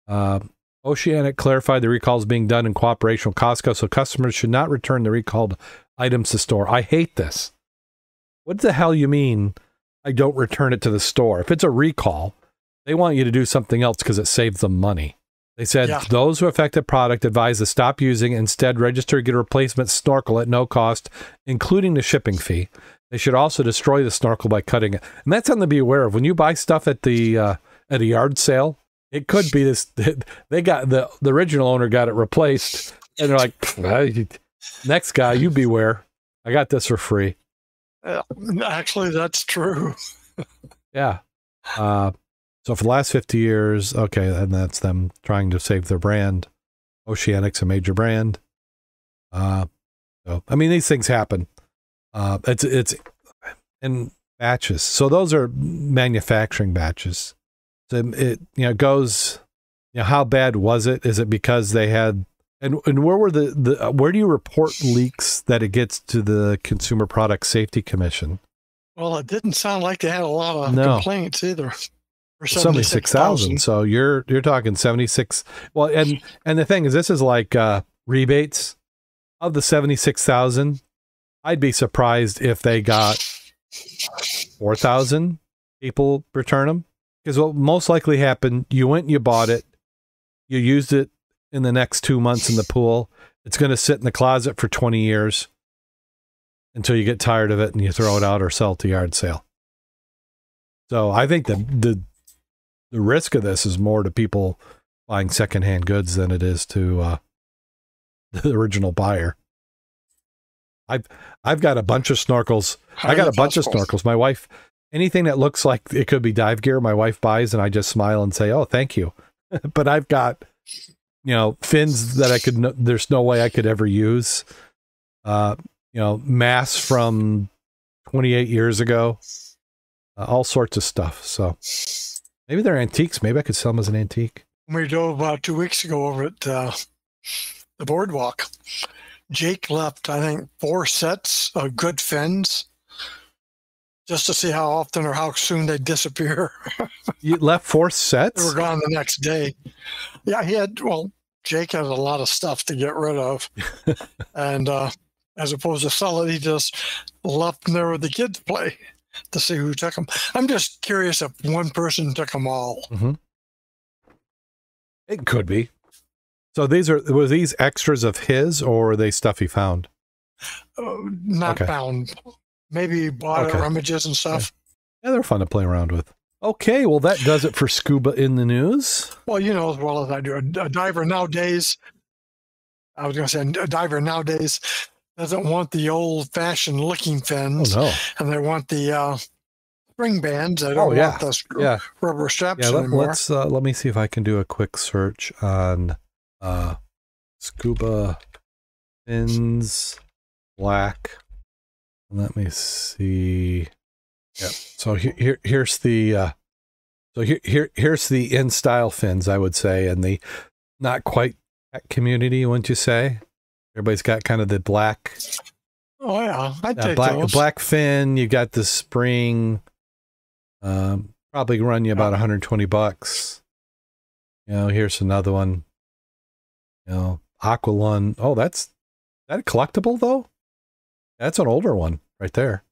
Oceanic clarified the recall is being done in cooperation with Costco, so customers should not return the recalled items to store. I hate this. What the hell you mean I don't return it to the store? If it's a recall, they want you to do something else because it saves them money. They said those who affected product advised to stop using, instead register to get a replacement snorkel at no cost, including the shipping fee. They should also destroy the snorkel by cutting it. And that's something to be aware of. When you buy stuff at a yard sale, it could be this. They got the original owner got it replaced, and they're like, next guy, you beware. I got this for free. Actually, that's true. Yeah. So for the last 50 years, okay, and that's them trying to save their brand. Oceanic's a major brand. So I mean, these things happen. It's in batches. So those are manufacturing batches. So it goes, how bad was it? Is it because they had, and where were where do you report leaks that it gets to the Consumer Product Safety Commission? Well, it didn't sound like they had a lot of complaints either. 76,000. So you're talking 76. Well, and the thing is, this is like rebates of the 76,000. I'd be surprised if they got 4,000 people return them, because what most likely happened, you went and you bought it, you used it in the next 2 months in the pool. It's going to sit in the closet for 20 years until you get tired of it and you throw it out or sell it to yard sale. So I think the risk of this is more to people buying secondhand goods than it is to the original buyer. I've got a bunch of snorkels. I got a bunch of snorkels. My wife, anything that looks like it could be dive gear, my wife buys, and I just smile and say, "Oh, thank you." But I've got, fins that there's no way I could ever use. Masks from 28 years ago, all sorts of stuff. So maybe they're antiques. Maybe I could sell them as an antique. We drove about 2 weeks ago over at the boardwalk. Jake left, I think, 4 sets of good fins just to see how often or how soon they disappear. You left 4 sets? They were gone the next day. Yeah, Jake had a lot of stuff to get rid of. And as opposed to sell it, he just left them there with the kids play to see who took them. I'm just curious if one person took them all. Mm-hmm. It could be. So were these extras of his, or were they stuff he found? Not found. Maybe he bought at rummages and stuff. Yeah, they're fun to play around with. Okay, well, that does it for scuba in the news. Well, as well as I do, a diver nowadays doesn't want the old-fashioned licking fins. Oh, no. And they want the spring bands. They don't want the rubber straps anymore. Let me see if I can do a quick search on scuba fins black. Let me see. Yep. So here's the here's the in style fins, I would say, and the not quite community, wouldn't you say? Everybody's got kind of the black. Oh yeah, I'd take those. Black fin. You got the spring. Probably run you about $120. Here's another one. Aqualung. Oh, that a collectible though? That's an older one right there.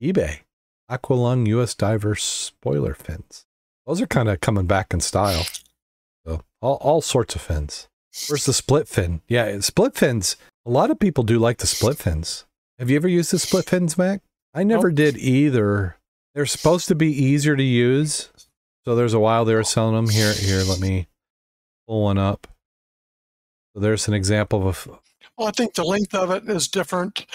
eBay. Aqualung US Diver spoiler fins. Those are kind of coming back in style. So all sorts of fins. Where's the split fin? Yeah, split fins. A lot of people do like the split fins. Have you ever used the split fins, Mac? I never did either. They're supposed to be easier to use. So there's a while they were selling them. Here, let me pull one up. So there's an example of Well, I think the length of it is different.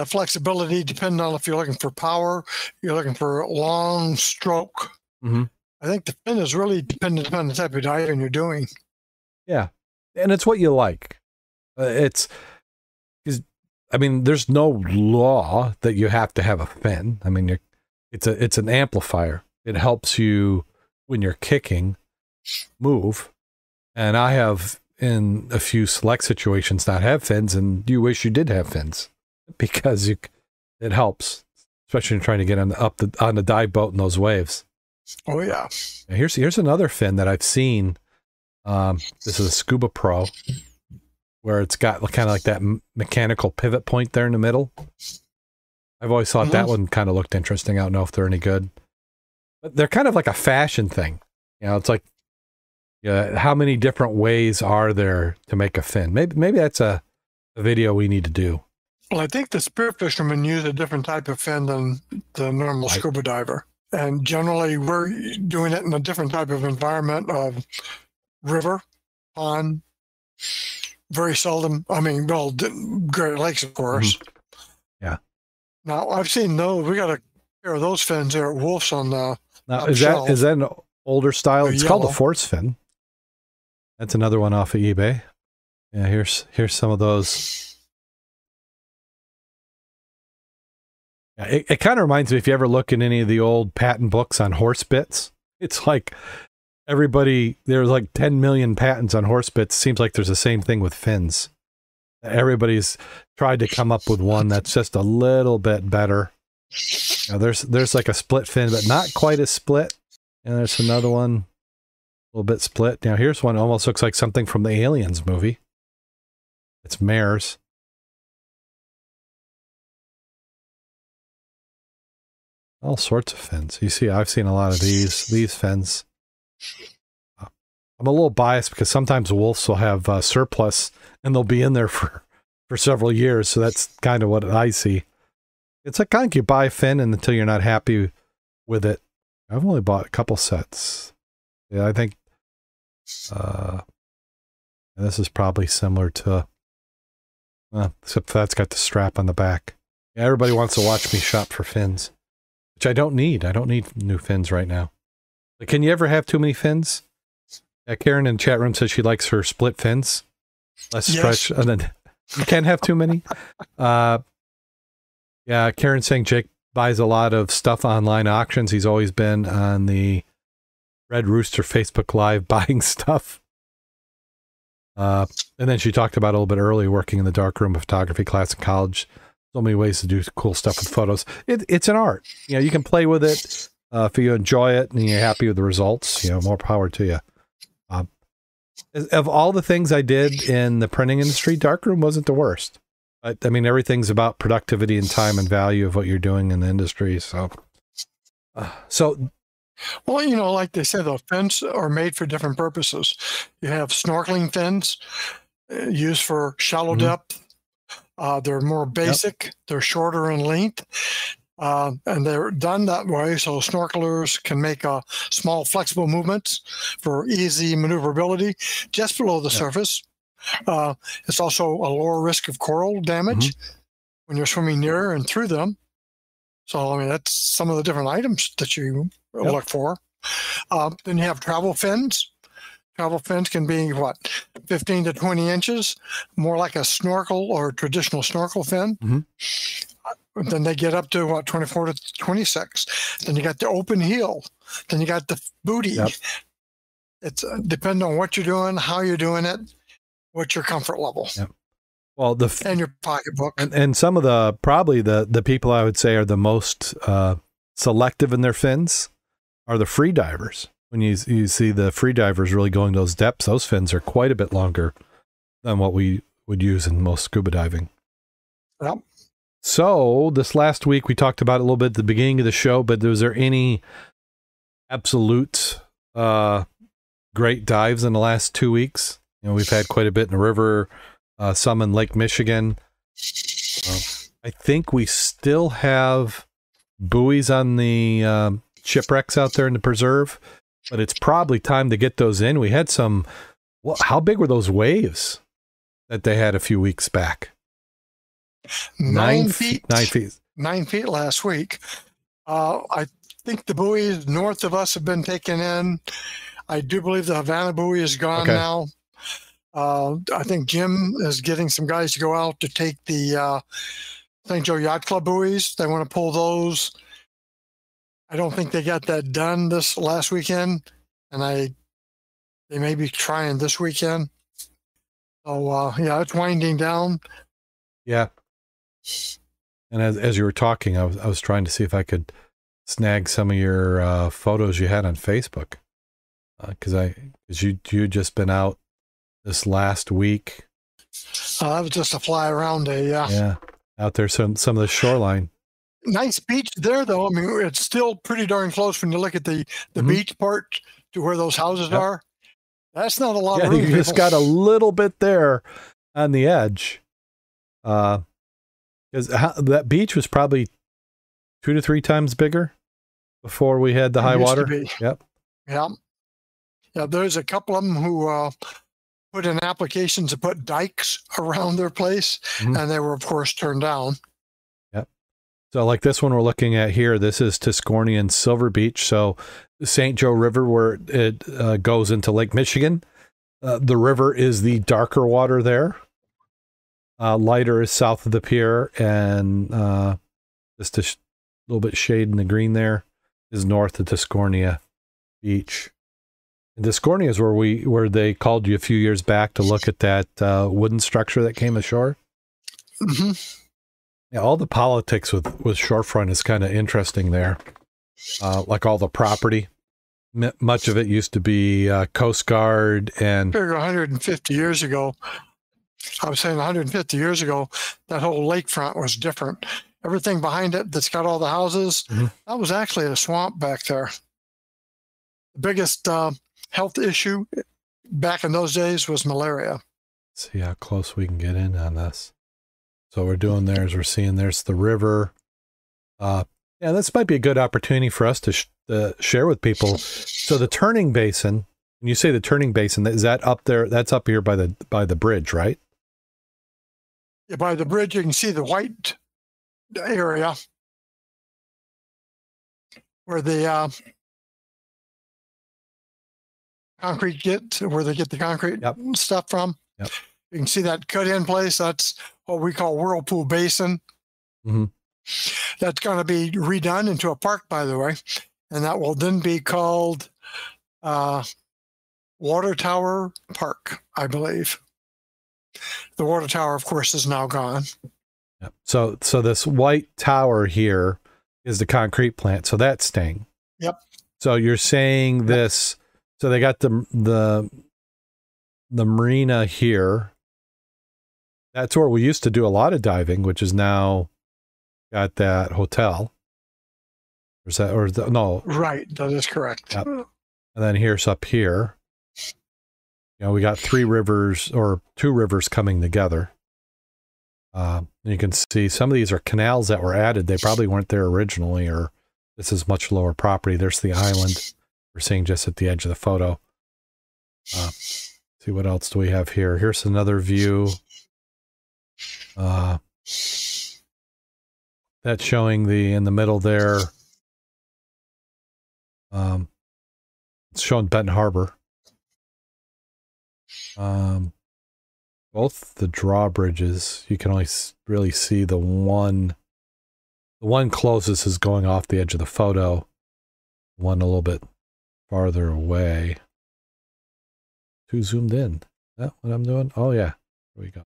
Flexibility, depending on if you're looking for power, you're looking for a long stroke. Mm-hmm. I think the fin is really dependent on the type of diving you're doing. Yeah, and it's what you like. There's no law that you have to have a fin. I mean, it's an amplifier. It helps you when you're kicking, move. And I have, in a few select situations, not have fins, and you wish you did have fins because it helps, especially when you're trying to get on the dive boat in those waves. Oh yeah. And here's another fin that I've seen. This is a Scuba Pro, where it's got kind of like that mechanical pivot point there in the middle. I've always thought that one kind of looked interesting. I don't know if they're any good, but they're kind of like a fashion thing. It's like, how many different ways are there to make a fin? Maybe that's a video we need to do. Well, I think the spear fishermen use a different type of fin than the normal scuba diver. And generally, we're doing it in a different type of environment of river, pond, very seldom. Great Lakes, of course. Mm-hmm. Yeah. Now, I've seen those. We got a pair of those fins there at Wolf's on the Now, is that an older style? It's called a force fin. That's another one off of eBay. Yeah, here's some of those. Yeah, it kind of reminds me, if you ever look in any of the old patent books on horse bits, It's like everybody, there's like 10 million patents on horse bits. Seems like there's the same thing with fins. Everybody's tried to come up with one that's just a little bit better. Now, there's like a split fin, but not quite as split. And there's another one, a little bit split. Now here's one almost looks like something from the Aliens movie. It's mares. All sorts of fins. You see, I've seen a lot of these fins. I'm a little biased because sometimes wolves will have surplus and they'll be in there for several years. So that's kind of what I see. It's like kind of you buy a fin and until you're not happy with it. I've only bought a couple sets. Yeah, I think this is probably similar to, except that's got the strap on the back. Yeah, everybody wants to watch me shop for fins, which I don't need. I don't need new fins right now. But can you ever have too many fins? Yeah, Karen in the chat room says she likes her split fins. Less stretch. And then you can't have too many. Yeah, Karen's saying Jake buys a lot of stuff online auctions. He's always been on the Red Rooster Facebook Live buying stuff. And then she talked about a little bit earlier working in the darkroom of photography class in college. So many ways to do cool stuff with photos. It's an art. You know, you can play with it if you enjoy it and you're happy with the results. You know, more power to you. Of all the things I did in the printing industry, darkroom wasn't the worst. But I mean, everything's about productivity and time and value of what you're doing in the industry. So, well, you know, like they say, the fins are made for different purposes. You have snorkeling fins used for shallow depth. They're more basic. Yep. They're shorter in length. And they're done that way so snorkelers can make small flexible movements for easy maneuverability just below the surface. It's also a lower risk of coral damage when you're swimming near and through them. So, I mean, that's some of the different items that you look for. Then you have travel fins. Travel fins can be, 15 to 20 inches, more like a snorkel or traditional snorkel fin. Then they get up to, 24 to 26. Then you got the open heel. Then you got the booty. Yep. It's depending on what you're doing, how you're doing it, what's your comfort level. Yep. Well, and your pocketbook. And some of probably the people I would say are the most selective in their fins are the free divers. When you see the free divers really going those depths, those fins are quite a bit longer than what we would use in most scuba diving. Yep. So this last week we talked about it a little bit at the beginning of the show, but was there any absolute great dives in the last 2 weeks? You know, we've had quite a bit in the river, some in Lake Michigan. I think we still have buoys on the shipwrecks out there in the preserve, but it's probably time to get those in. We had some, how big were those waves that they had a few weeks back? 9 feet. 9 feet. 9 feet last week. I think the buoys north of us have been taken in. I do believe the Havana buoy is gone now. I think Jim is getting some guys to go out to take the St. Joe Yacht Club buoys. They want to pull those. I don't think they got that done this last weekend, and they may be trying this weekend. So yeah, it's winding down. Yeah. And as you were talking, I was trying to see if I could snag some of your photos you had on Facebook, because you just been out this last week. That was just a fly around day, yeah, out there some of the shoreline. Nice beach there, though. I mean, it's still pretty darn close when you look at the beach part to where those houses are. That's not a lot of room. You just got a little bit there on the edge. Because that beach was probably 2 to 3 times bigger before we had the high water. Yep. Yeah. Yeah. There's a couple of them who put in applications to put dikes around their place, and they were, of course, turned down. Yep. So, like this one we're looking at here, this is Tuscarora and Silver Beach. So, the St. Joe River, where it goes into Lake Michigan, the river is the darker water there. Lighter is south of the pier, and just a little bit shade in the green there is north of Tuscarora beach. And Discornia is where they called you a few years back to look at that wooden structure that came ashore. Mm-hmm. Yeah, all the politics with Shorefront is kind of interesting there. Like all the property. Much of it used to be Coast Guard and... 150 years ago, I was saying 150 years ago, that whole lakefront was different. Everything behind it that's got all the houses, that was actually a swamp back there. The biggest health issue back in those days was malaria. Let's see how close we can get in on this. So what we're doing there is we're seeing there's the river. Yeah, this might be a good opportunity for us to share with people. So the turning basin, when you say the turning basin, is that up there? That's up here by the bridge, right? Yeah, by the bridge, you can see the white area where the concrete where they get the concrete stuff from. Yep. You can see that cut-in place. That's what we call Whirlpool Basin. Mm-hmm. That's going to be redone into a park, by the way, and that will then be called Water Tower Park, I believe. The water tower, of course, is now gone. Yep. So this white tower here is the concrete plant, so that's staying. Yep. So you're saying this. So they got the marina here. That's where we used to do a lot of diving, which is now got that hotel. No? Right, that is correct. Yep. And then here's up here. You know, we got 3 rivers or 2 rivers coming together. You can see some of these are canals that were added. They probably weren't there originally, or this is much lower property. There's the island we're seeing just at the edge of the photo. See what else do we have here? Here's another view. That's showing in the middle there. It's showing Benton Harbor. Both the drawbridges, you can only really see the one closest is going off the edge of the photo. One a little bit farther away. Too zoomed in. Is that what I'm doing? Oh yeah, there we go.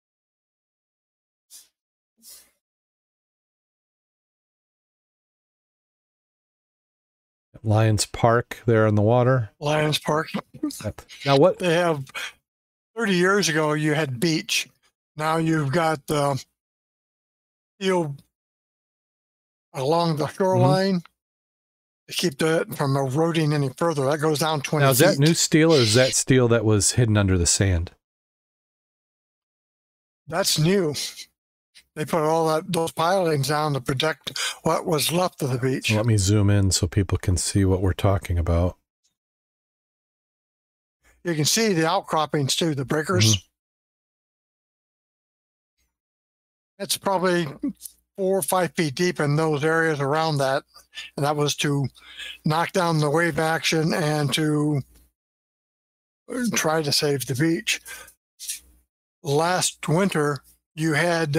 Lions Park there in the water. Lions Park. Now what? They have 30 years ago, you had beach. Now you've got the field along the shoreline to keep it from eroding any further. That goes down 20 Now, is feet. that new steel or is that steel that was hidden under the sand? That's new. They put all those pilings down to protect what was left of the beach. Let me zoom in so people can see what we're talking about. You can see the outcroppings too, the breakers. It's probably 4 or 5 feet deep in those areas around that. And that was to knock down the wave action and to try to save the beach. Last winter, you had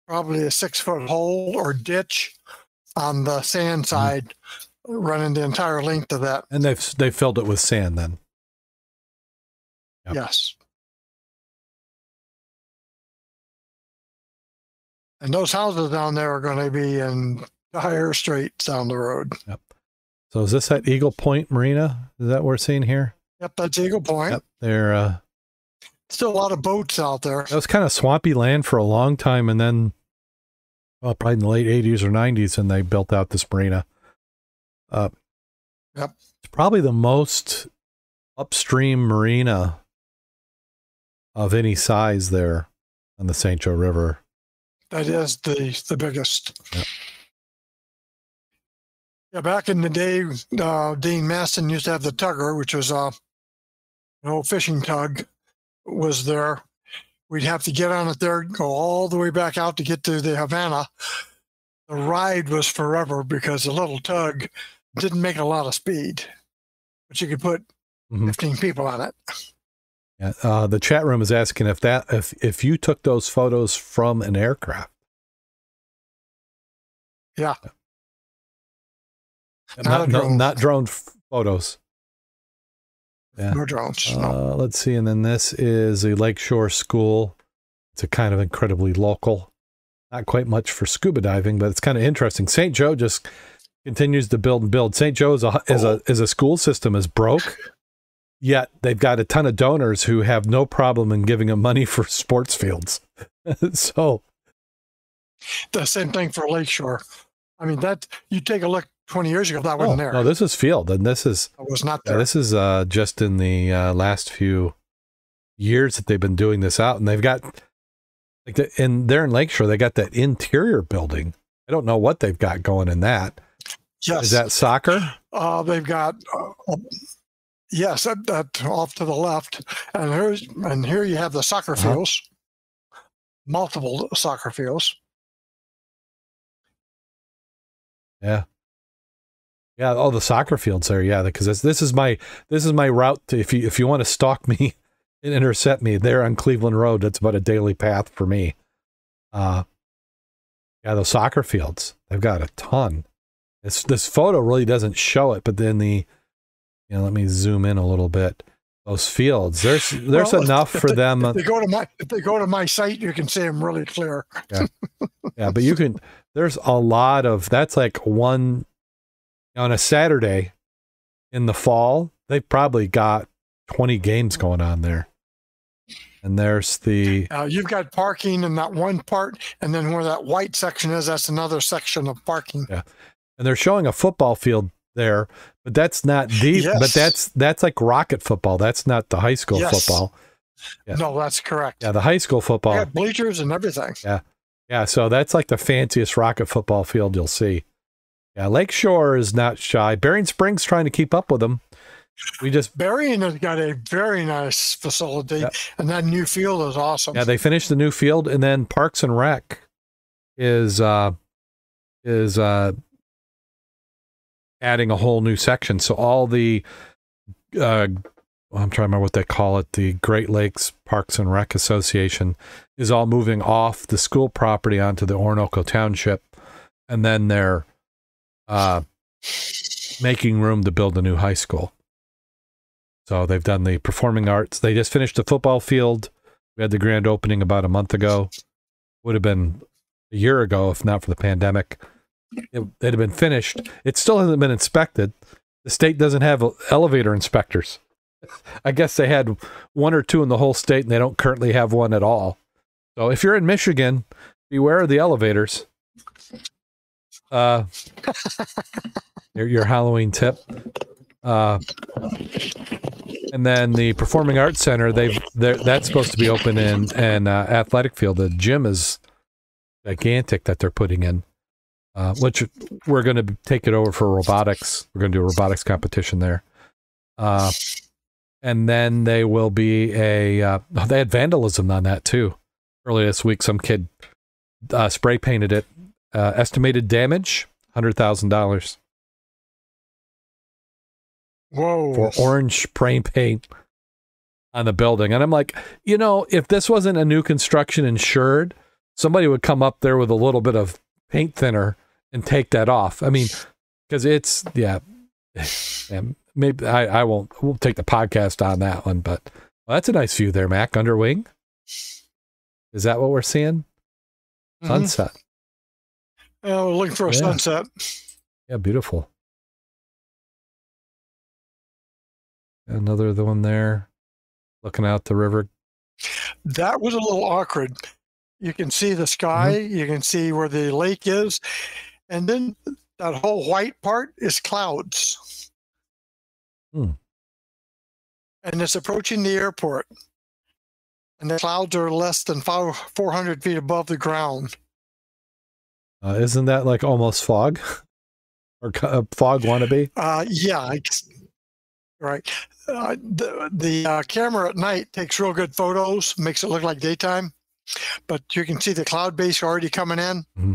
probably a 6-foot hole or ditch on the sand side running the entire length of that. And they filled it with sand then. Yep. Yes. And those houses down there are going to be in dire straits down the road. Yep. So is this at Eagle Point Marina? Is that what we're seeing here? Yep, that's Eagle Point. Yep. They're still a lot of boats out there. That was kind of swampy land for a long time, and then probably in the late 80s or 90s, and they built out this marina. Yep. It's probably the most upstream marina of any size there on the St. Joe River. That is the biggest. Yep. Yeah, back in the day, Dean Maston used to have the tugger, which was an old fishing tug, was there. We'd have to get on it there, go all the way back out to get to the Havana. The ride was forever because the little tug didn't make a lot of speed, but you could put 15 people on it. Yeah, the chat room is asking if you took those photos from an aircraft. Yeah. Not drone photos. Yeah. No drones. No. Let's see. And then this is a Lakeshore School. It's a kind of incredibly local. Not quite much for scuba diving, but it's kind of interesting. St. Joe just continues to build and build. St. Joe is a school system is broke, yet they've got a ton of donors who have no problem in giving them money for sports fields. So the same thing for Lakeshore. I mean, that you take a look 20 years ago, that wasn't there. No, this is field, and this is it was not there. This is just in the last few years that they've been doing this out, and they've got and they're in Lakeshore. They got that interior building. I don't know what they've got going in that. Yes. Is that soccer? They've got, yes, that off to the left. And here you have the soccer fields, multiple soccer fields. Yeah. Yeah. Oh, the soccer fields there. Yeah. Because this is my route to, if you want to stalk me and intercept me there on Cleveland Road, that's about a daily path for me. Yeah. Those soccer fields, they've got a ton. This photo really doesn't show it, but then let me zoom in a little bit. Those fields, there's enough for them. If they go to my site, you can see them really clear. Yeah, yeah, but there's a lot of, that's like one on a Saturday in the fall. They've probably got 20 games going on there. And there's you've got parking in that one part, and then where that white section is, that's another section of parking. Yeah. And they're showing a football field there, but that's not but that's like rocket football. That's not the high school football. Yeah. No, that's correct. Yeah, the high school football. They have bleachers and everything. Yeah. Yeah, so that's like the fanciest rocket football field you'll see. Yeah, Lakeshore is not shy. Berrien Springs trying to keep up with them. Berrien has got a very nice facility, and that new field is awesome. Yeah, they finished the new field, and then Parks and Rec is adding a whole new section. So all the I'm trying to remember what they call it, the Great Lakes Parks and Rec Association is all moving off the school property onto the Orinoco Township, and then they're making room to build a new high school. So they've done the performing arts. They just finished the football field. We had the grand opening about a month ago. Would have been a year ago if not for the pandemic. It had been finished. It still hasn't been inspected. The state doesn't have elevator inspectors. I guess they had one or two in the whole state, and they don't currently have one at all. So if you're in Michigan, beware of the elevators. Your Halloween tip. And then the Performing Arts Center, that's supposed to be open in an athletic field. The gym is gigantic that they're putting in. Which we're going to take it over for robotics. We're going to do a robotics competition there. And then they will be they had vandalism on that too. Earlier this week, some kid spray painted it. Estimated damage, $100,000. Whoa. For orange spray paint on the building. And I'm like, if this wasn't a new construction insured, somebody would come up there with a little bit of paint thinner and take that off. I mean, because it's, maybe we'll take the podcast on that one, but that's a nice view there, Mac. Under wing. Is that what we're seeing? Mm-hmm. Sunset. Yeah, we're looking for a sunset. Yeah, beautiful. Another one there, looking out the river. That was a little awkward. You can see the sky, you can see where the lake is, and then that whole white part is clouds. And it's approaching the airport. And the clouds are less than 400 feet above the ground. Isn't that like almost fog? Or fog wannabe? Yeah, right. The camera at night takes real good photos, makes it look like daytime. But you can see the cloud base already coming in. Mm-hmm.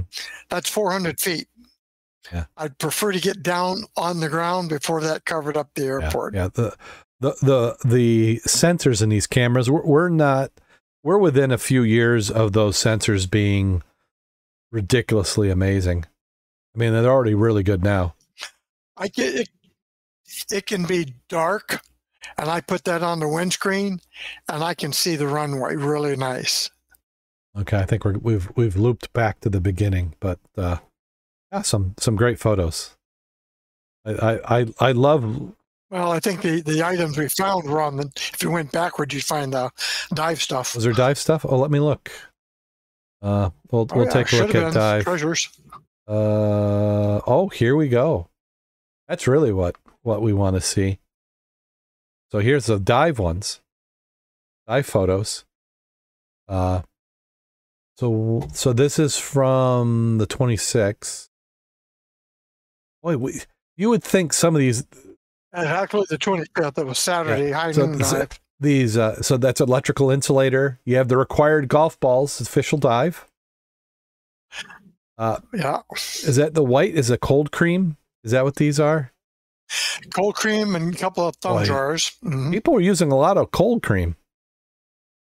That's 400 feet. Yeah. I'd prefer to get down on the ground before that covered up the airport. Yeah. The sensors in these cameras, we're within a few years of those sensors being ridiculously amazing. I mean, they're already really good now. It can be dark and I put that on the windscreen, and I can see the runway really nice. Okay, I think we've looped back to the beginning, but yeah, some great photos. I love. Well, I think the items we found were on the. If you went backward, you'd find the dive stuff. Was there dive stuff? Oh, let me look. We'll take a look at dive treasures. Oh, here we go. That's really what we want to see. So here's the dive ones, dive photos. So this is from the 26th. Boy, you would think some of these. Actually, the 25th. It was Saturday. Yeah. High noon dive. These. So that's electrical insulator. You have the required golf balls. Official dive. Yeah. Is that the white? Is it cold cream? Is that what these are? Cold cream and a couple of thumb jars. Mm-hmm. People are using a lot of cold cream.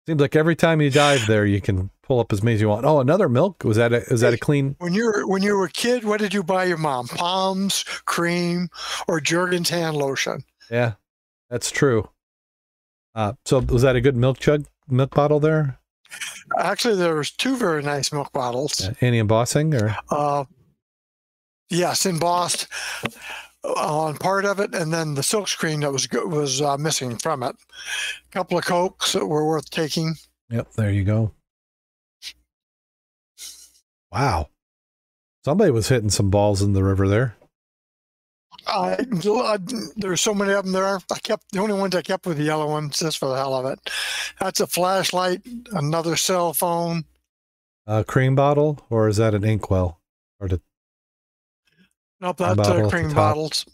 Seems like every time you dive there, you can pull up as many as you want. Oh, another milk? Was that a clean? When you were a kid, what did you buy your mom? Palms, cream, or Jergens hand lotion? Yeah, that's true. So was that a good milk bottle there? Actually, there was two very nice milk bottles. Any embossing or? Yes, embossed on part of it, and then the silk screen that was missing from it. A couple of Cokes that were worth taking. Yep, there you go. Wow, somebody was hitting some balls in the river there. There's so many of them there. The only ones I kept were the yellow ones, just for the hell of it. That's a flashlight, another cell phone. A cream bottle, or is that an inkwell? Nope, that's cream bottles.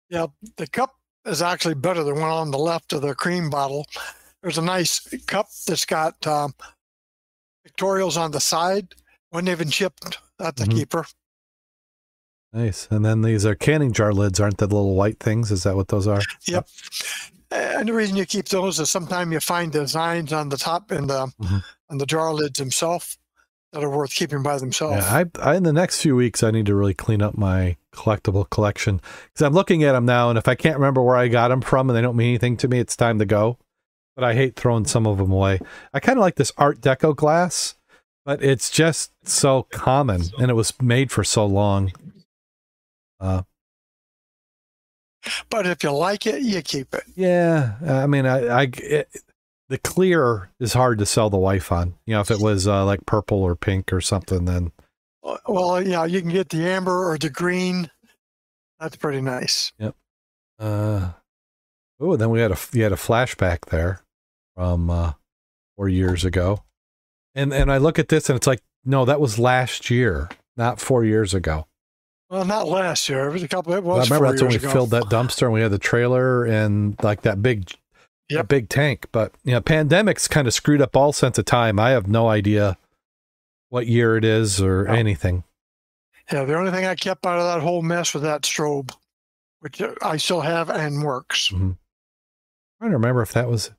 Yeah, the cup is actually better than one on the left of the cream bottle. There's a nice cup that's got pictorials on the side. Wasn't even chipped. That's a keeper. Nice. And then these are canning jar lids, aren't they? The little white things? Is that what those are? Yep. And the reason you keep those is sometimes you find designs on the top and on the jar lids themselves that are worth keeping by themselves. Yeah, I in the next few weeks, I need to really clean up my collectible collection, because I'm looking at them now, and if I can't remember where I got them from and they don't mean anything to me, it's time to go. But I hate throwing some of them away. I kind of like this Art Deco glass, but it's just so common, and it was made for so long. But if you like it, you keep it. Yeah, I mean, the clear is hard to sell the wife on. You know, if it was like purple or pink or something, then. Well, yeah, you can get the amber or the green. That's pretty nice. Yep. Oh, then you had a flashback there from 4 years ago, and I look at this and it's like, no, that was last year, not 4 years ago. Well, not last year. It was a couple. It was. I remember that's when we ago. filled that dumpster and we had the trailer and like that big tank. But you know, pandemics kind of screwed up all sense of time. I have no idea what year it is or anything. Yeah, the only thing I kept out of that whole mess was that strobe, which I still have and works. I'm trying to remember if that was.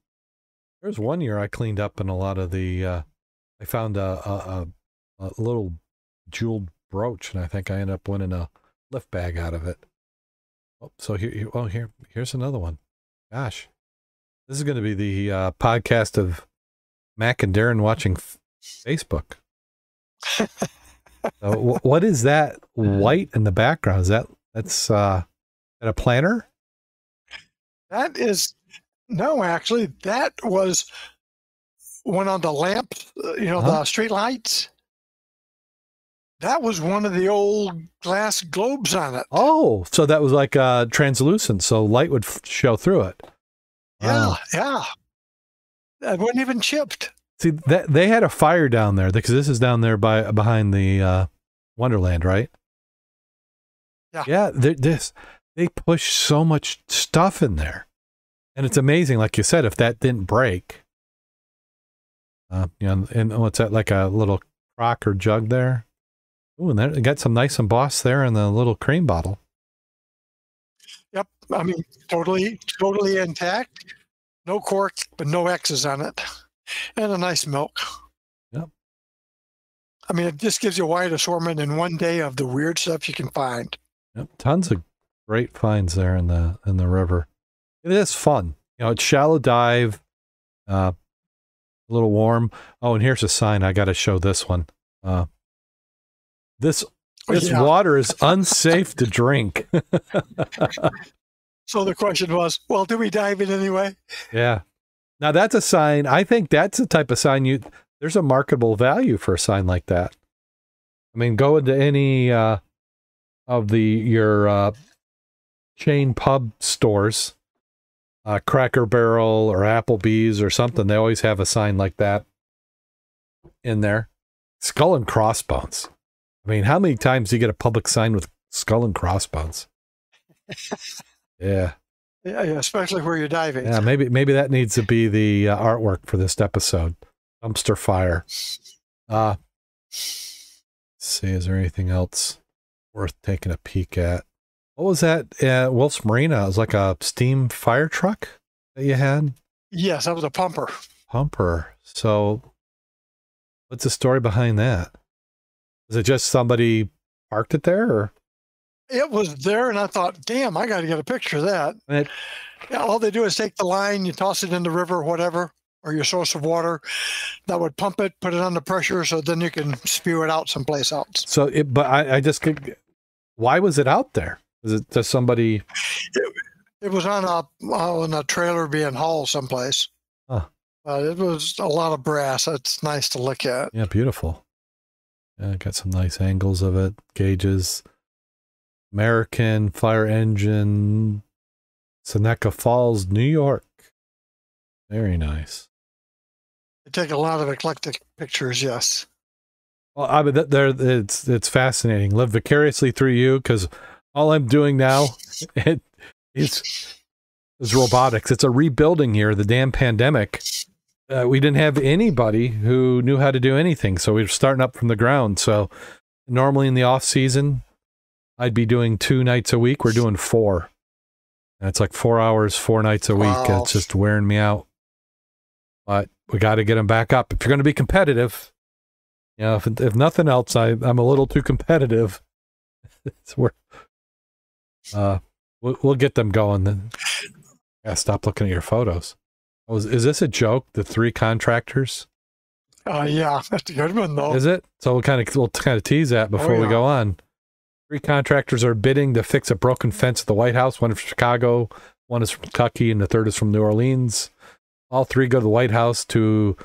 There was 1 year I cleaned up in a lot of the. I found a little jeweled brooch, and I think I ended up winning a lift bag out of it. Oh, so here's another one. Gosh, this is going to be the podcast of Mac and Darren watching Facebook. So, what is that white in the background? That's a planner? That is actually that was one on the lamp. The street lights. That was one of the old glass globes on it. Oh, so that was like translucent, so light would show through it. Yeah, yeah. That wasn't even chipped. See, they had a fire down there, because this is down there behind the Wonderland, right? Yeah. Yeah, they push so much stuff in there. And it's amazing, like you said, if that didn't break. And what's that, like a little crock or jug there? Ooh, and they got some nice embossed there in the little cream bottle. Yep. I mean, totally intact. No cork, but no X's on it. And a nice milk. Yep. I mean, it just gives you a wide assortment in one day of the weird stuff you can find. Yep. Tons of great finds there in the river. It is fun. You know, it's shallow dive, a little warm. Oh, and here's a sign. I got to show this one. This water is unsafe to drink. So the question was, well, do we dive in anyway? Yeah. Now that's a sign. I think that's the type of sign there's a marketable value for a sign like that. I mean, go into any of your chain pub stores, Cracker Barrel or Applebee's or something. They always have a sign like that in there. Skull and crossbones. I mean, how many times do you get a public sign with skull and crossbones? Yeah. Yeah, especially where you're diving. Yeah, maybe that needs to be the artwork for this episode. Dumpster fire. Let's see, is there anything else worth taking a peek at? What was that? Wolf's Marina. It was like a steam fire truck that you had? Yes, that was a pumper. Pumper. So what's the story behind that? Is it just somebody parked it there, or? It was there, and I thought, damn, I got to get a picture of that. Yeah, all they do is take the line, you toss it in the river, whatever, or your source of water. That would pump it, put it under pressure, so then you can spew it out someplace else. So, but I just could. Why was it out there? Is it just somebody? It was on a trailer being hauled someplace. Huh. It was a lot of brass. It's nice to look at. Yeah, beautiful. Yeah, got some nice angles of it, gauges. American Fire Engine, Seneca Falls, New York. Very nice. They take a lot of eclectic pictures, yes. Well, I mean, it's fascinating. Live vicariously through you, because all I'm doing now is robotics. It's a rebuilding year. The damn pandemic. We didn't have anybody who knew how to do anything, so we were starting up from the ground. So normally in the off season, I'd be doing 2 nights a week. We're doing 4. And it's like 4 hours, 4 nights a week. Wow. It's just wearing me out. But we got to get them back up. If you're going to be competitive, you know, if nothing else, I'm a little too competitive. We'll get them going. Then I stop looking at your photos. Oh, is this a joke? The 3 contractors? Yeah, that's a good one though. Is it? So we'll kind of tease that before we go on. 3 contractors are bidding to fix a broken fence at the White House. One is from Chicago, one is from Kentucky, and the third is from New Orleans. All 3 go to the White House to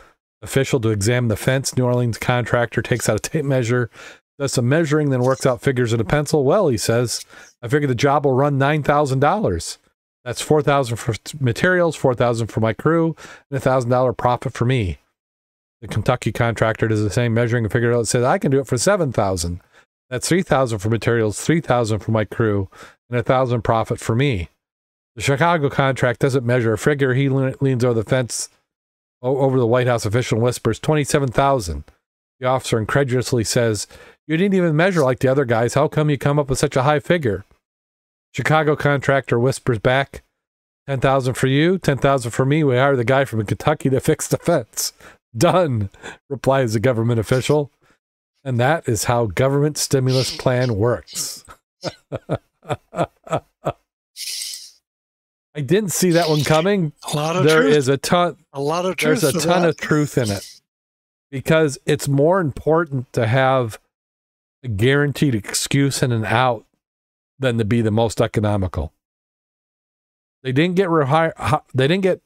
examine the fence. New Orleans contractor takes out a tape measure, does some measuring, then works out figures in a pencil. Well, he says, I figure the job will run $9,000. That's $4,000 for materials, $4,000 for my crew, and $1,000 profit for me. The Kentucky contractor does the same measuring and figure out. Says, I can do it for $7,000. That's $3,000 for materials, $3,000 for my crew, and $1,000 profit for me. The Chicago contract doesn't measure a figure. He leans over the fence over the White House official and whispers, $27,000. The officer incredulously says, you didn't even measure like the other guys. How come you come up with such a high figure? Chicago contractor whispers back, $10,000 for you, $10,000 for me. We hired the guy from Kentucky to fix the fence. Done, replies the government official. And that is how government stimulus plan works. I didn't see that one coming. A lot of there truth. is a ton. A lot of truth. There's a ton of truth in it, because it's more important to have a guaranteed excuse and an out than to be the most economical. They didn't get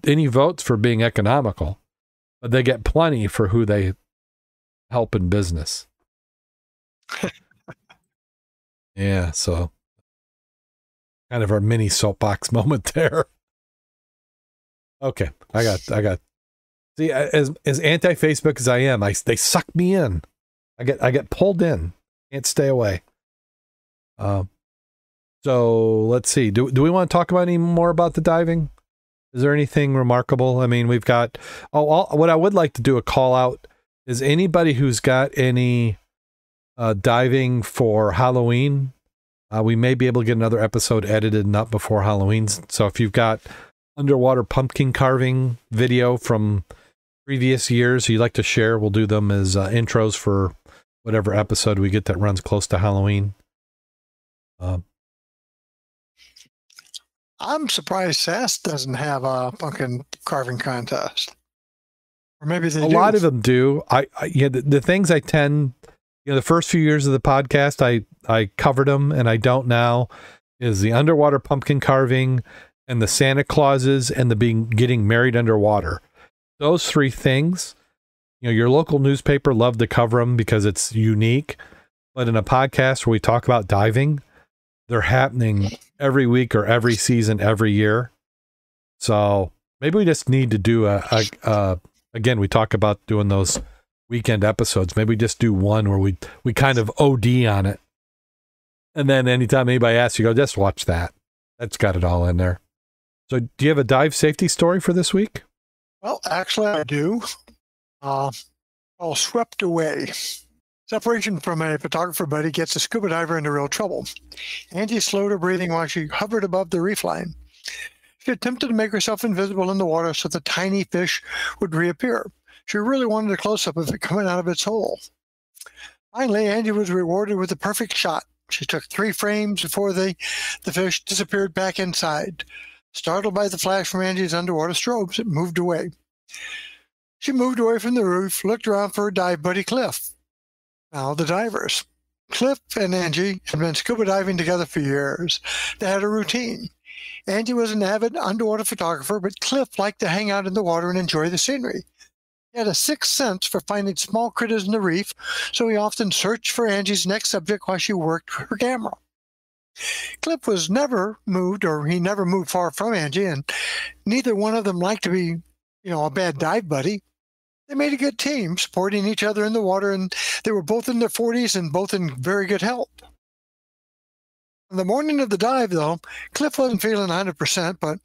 any votes for being economical, but they get plenty for who they help in business. Yeah, so kind of our mini soapbox moment there. Okay, I got. See, as anti-Facebook as I am, they suck me in. I get pulled in. Can't stay away. So let's see. Do we want to talk about any more about the diving? Is there anything remarkable? I mean, we've got. What I would like to do a call out is anybody who's got any diving for Halloween. We may be able to get another episode edited not before Halloween. So if you've got underwater pumpkin carving video from previous years you'd like to share, we'll do them as intros for whatever episode we get that runs close to Halloween. I'm surprised SAS doesn't have a pumpkin carving contest. Or maybe they do. A lot of them do. The things I tend, the first few years of the podcast, I covered them, and I don't now, is the underwater pumpkin carving and the Santa Clauses and the getting married underwater. Those three things, your local newspaper loved to cover them because it's unique. But in a podcast where we talk about diving, they're happening every week or every season, every year. So maybe we just need to do again, we talk about doing those weekend episodes. Maybe just do one where we kind of OD on it. And then anytime anybody asks, you go, just watch that. That's got it all in there. So do you have a dive safety story for this week? Well, actually, I do. All swept away. Separation from a photographer buddy gets a scuba diver into real trouble. Angie slowed her breathing while she hovered above the reef line. She attempted to make herself invisible in the water so the tiny fish would reappear. She really wanted a close-up of it coming out of its hole. Finally, Angie was rewarded with a perfect shot. She took 3 frames before the fish disappeared back inside. Startled by the flash from Angie's underwater strobes, it moved away. She moved away from the roof, looked around for her dive buddy, Cliff. Now the divers. Cliff and Angie had been scuba diving together for years. They had a routine. Angie was an avid underwater photographer, but Cliff liked to hang out in the water and enjoy the scenery. He had a sixth sense for finding small critters in the reef, so he often searched for Angie's next subject while she worked her camera. Cliff was never moved, or he never moved far from Angie, and neither one of them liked to be, a bad dive buddy. They made a good team, supporting each other in the water, and they were both in their 40s and both in very good health. On the morning of the dive, though, Cliff wasn't feeling 100%, but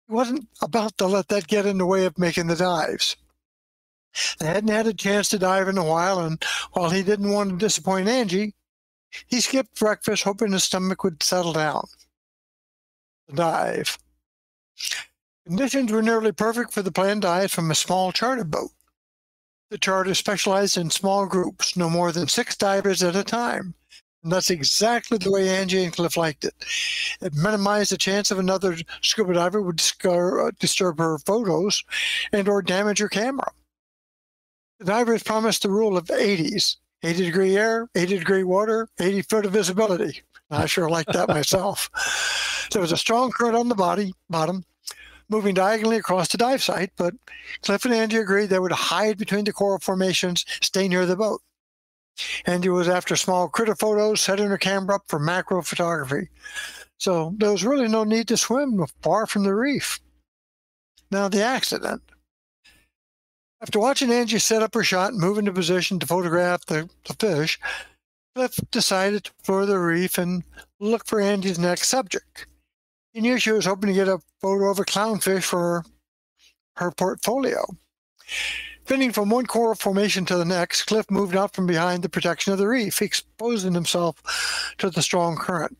he wasn't about to let that get in the way of making the dives. They hadn't had a chance to dive in a while, and while he didn't want to disappoint Angie, he skipped breakfast, hoping his stomach would settle down. The dive. Conditions were nearly perfect for the planned dive from a small charter boat. The charter specialized in small groups, no more than 6 divers at a time. And that's exactly the way Angie and Cliff liked it. It minimized the chance of another scuba diver would disturb her photos and or damage her camera. The divers promised the rule of 80s. 80-degree air, 80-degree water, 80 foot of visibility. I sure like that myself. There was a strong current on the bottom, moving diagonally across the dive site, but Cliff and Angie agreed they would hide between the coral formations, stay near the boat. Angie was after small critter photos, setting her camera up for macro photography. So there was really no need to swim far from the reef. Now the accident. After watching Angie set up her shot and move into position to photograph the fish, Cliff decided to explore the reef and look for Angie's next subject. He knew she was hoping to get a photo of a clownfish for her portfolio. Spinning from one coral formation to the next, Cliff moved out from behind the protection of the reef, exposing himself to the strong current.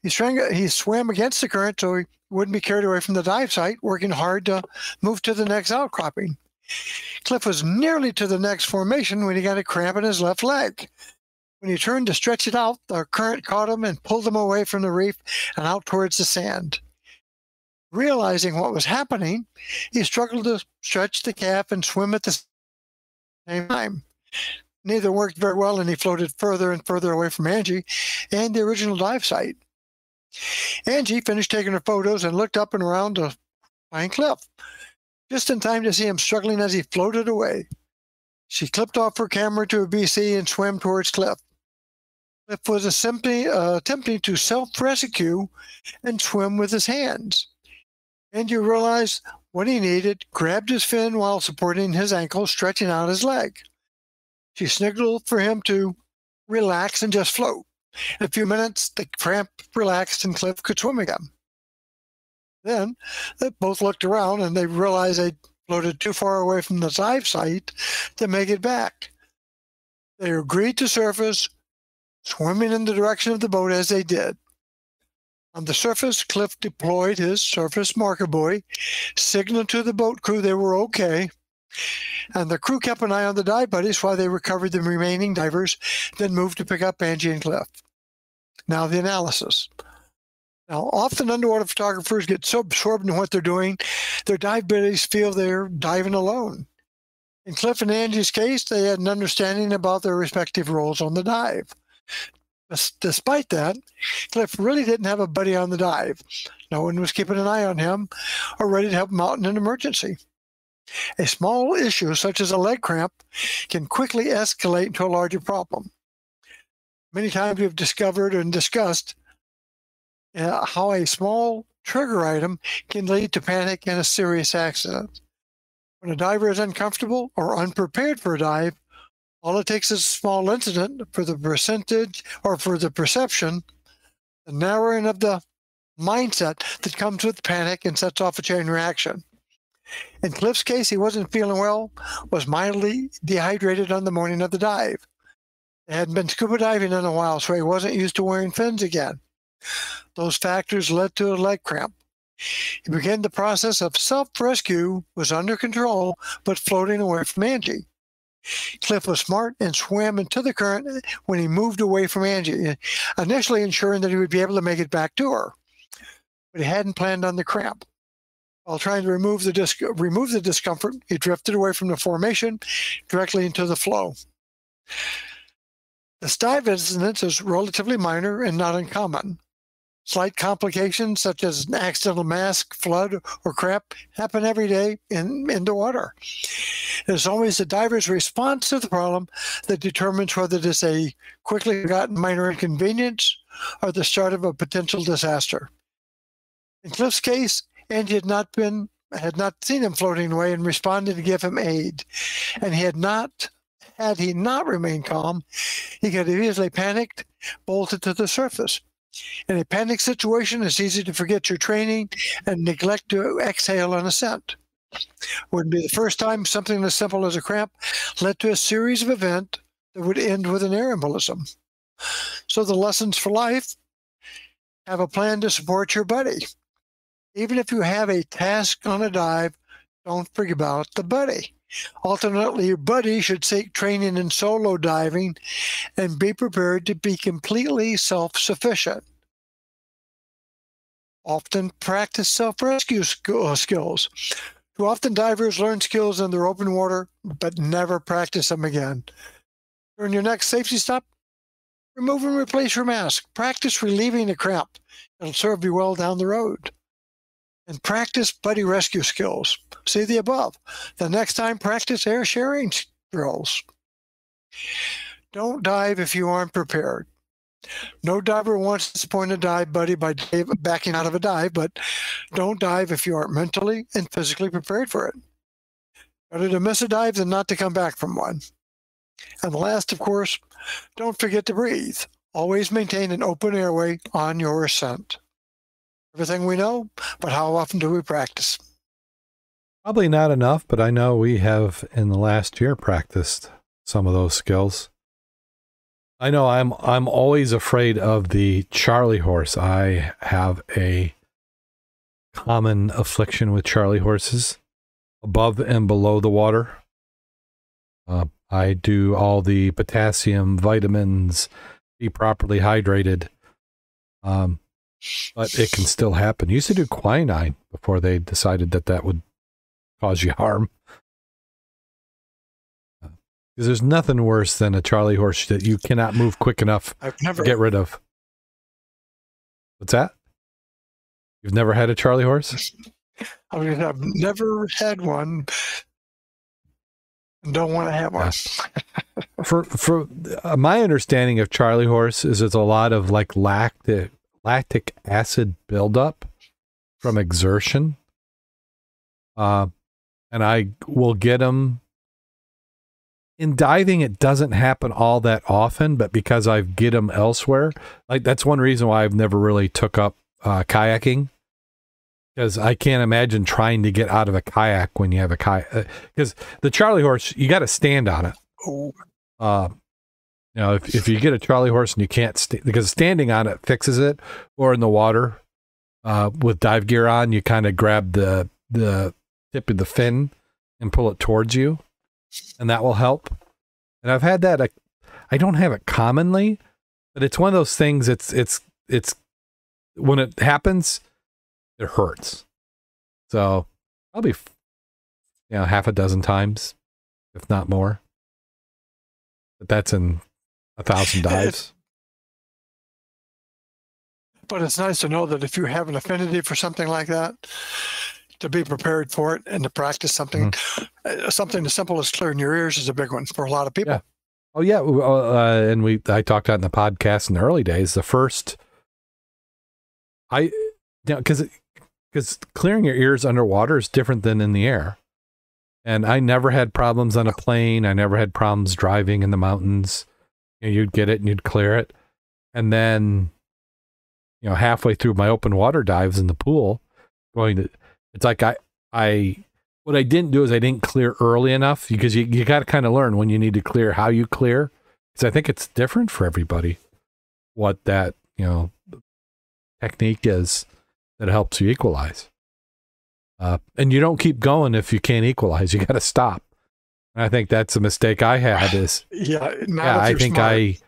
He swam against the current so he wouldn't be carried away from the dive site, working hard to move to the next outcropping. Cliff was nearly to the next formation when he got a cramp in his left leg. When he turned to stretch it out, the current caught him and pulled him away from the reef and out towards the sand. Realizing what was happening, he struggled to stretch the calf and swim at the same time. Neither worked very well, and he floated further and further away from Angie and the original dive site. Angie finished taking her photos and looked up and around to find Cliff, just in time to see him struggling as he floated away. She clipped off her camera to a BC and swam towards Cliff. Cliff was simply attempting to self-rescue and swim with his hands. Angie realized what he needed, grabbed his fin while supporting his ankle, stretching out his leg. She sniggled for him to relax and just float. In a few minutes, the cramp relaxed and Cliff could swim again. Then they both looked around and they realized they'd floated too far away from the dive site to make it back. They agreed to surface, swimming in the direction of the boat as they did. On the surface, Cliff deployed his surface marker buoy, signaled to the boat crew they were okay, and the crew kept an eye on the dive buddies while they recovered the remaining divers, then moved to pick up Angie and Cliff. Now the analysis. Now, often underwater photographers get so absorbed in what they're doing, their dive buddies feel they're diving alone. In Cliff and Angie's case, they had an understanding about their respective roles on the dive. Despite that, Cliff really didn't have a buddy on the dive. No one was keeping an eye on him or ready to help him out in an emergency. A small issue, such as a leg cramp, can quickly escalate into a larger problem. Many times we've discovered and discussed how a small trigger item can lead to panic and a serious accident. When a diver is uncomfortable or unprepared for a dive, all it takes is a small incident for the percentage or for the perception, the narrowing of the mindset that comes with panic and sets off a chain reaction. In Cliff's case, he wasn't feeling well, was mildly dehydrated on the morning of the dive. He hadn't been scuba diving in a while, so he wasn't used to wearing fins again. Those factors led to a leg cramp. He began the process of self-rescue, was under control, but floating away from Angie. Cliff was smart and swam into the current when he moved away from Angie, initially ensuring that he would be able to make it back to her. But he hadn't planned on the cramp. While trying to remove the discomfort, he drifted away from the formation directly into the flow. This dive incident is relatively minor and not uncommon. Slight complications such as an accidental mask, flood, or cramp happen every day in the water. It is always the diver's response to the problem that determines whether it is a quickly forgotten minor inconvenience or the start of a potential disaster. In Cliff's case, Angie had not seen him floating away and responded to give him aid, and had he not remained calm, he could have easily panicked, bolted to the surface. In a panic situation, it's easy to forget your training and neglect to exhale on ascent. It wouldn't be the first time something as simple as a cramp led to a series of events that would end with an air embolism. So the lessons for life: have a plan to support your buddy. Even if you have a task on a dive, don't forget about the buddy. Ultimately, your buddy should seek training in solo diving and be prepared to be completely self-sufficient. Often practice self-rescue skills. Too often divers learn skills in their open water, but never practice them again. During your next safety stop, remove and replace your mask. Practice relieving a cramp. It'll serve you well down the road. And practice buddy rescue skills. See the above. The next time, practice air sharing drills. Don't dive if you aren't prepared. No diver wants to disappoint a dive buddy by backing out of a dive, but don't dive if you aren't mentally and physically prepared for it. Better to miss a dive than not to come back from one. And the last, of course, don't forget to breathe. Always maintain an open airway on your ascent. Everything we know, but how often do we practice? Probably not enough, but I know we have in the last year practiced some of those skills. I know I'm always afraid of the Charlie horse. I have a common affliction with Charlie horses above and below the water. I do all the potassium, vitamins, be properly hydrated. But it can still happen. Used to do quinine before they decided that would cause you harm. Because there's nothing worse than a Charlie horse that you cannot move quick enough to get rid of. What's that? You've never had a Charlie horse? I mean, I've never had one. Don't want to have one. For my understanding of Charlie horse is it's a lot of like lactic acid buildup from exertion. And I will get them in diving. It doesn't happen all that often, but because I get them elsewhere, like that's one reason why I've never really took up kayaking, because I can't imagine trying to get out of a kayak when you have a kayak, because the Charlie horse, you got to stand on it. You know, if you get a Charlie horse and you can't because standing on it fixes it, or in the water with dive gear on, you kind of grab the tip of the fin and pull it towards you, and that will help. And I've had that. I don't have it commonly, but it's one of those things. It's when it happens, it hurts. So probably, half a dozen times, if not more. But that's in 1,000 dives. But it's nice to know that if you have an affinity for something like that, to be prepared for it and to practice something, something as simple as clearing your ears is a big one for a lot of people. Yeah. Oh yeah, and I talked about in the podcast in the early days. The first, because clearing your ears underwater is different than in the air, and I never had problems on a plane. I never had problems driving in the mountains. You'd get it and you'd clear it, and then, halfway through my open water dives in the pool, it's like what I didn't do is I didn't clear early enough, because you got to kind of learn when you need to clear, how you clear, because I think it's different for everybody what that technique is that helps you equalize. And you don't keep going if you can't equalize. You got to stop. And I think that's a mistake I had. I think smart.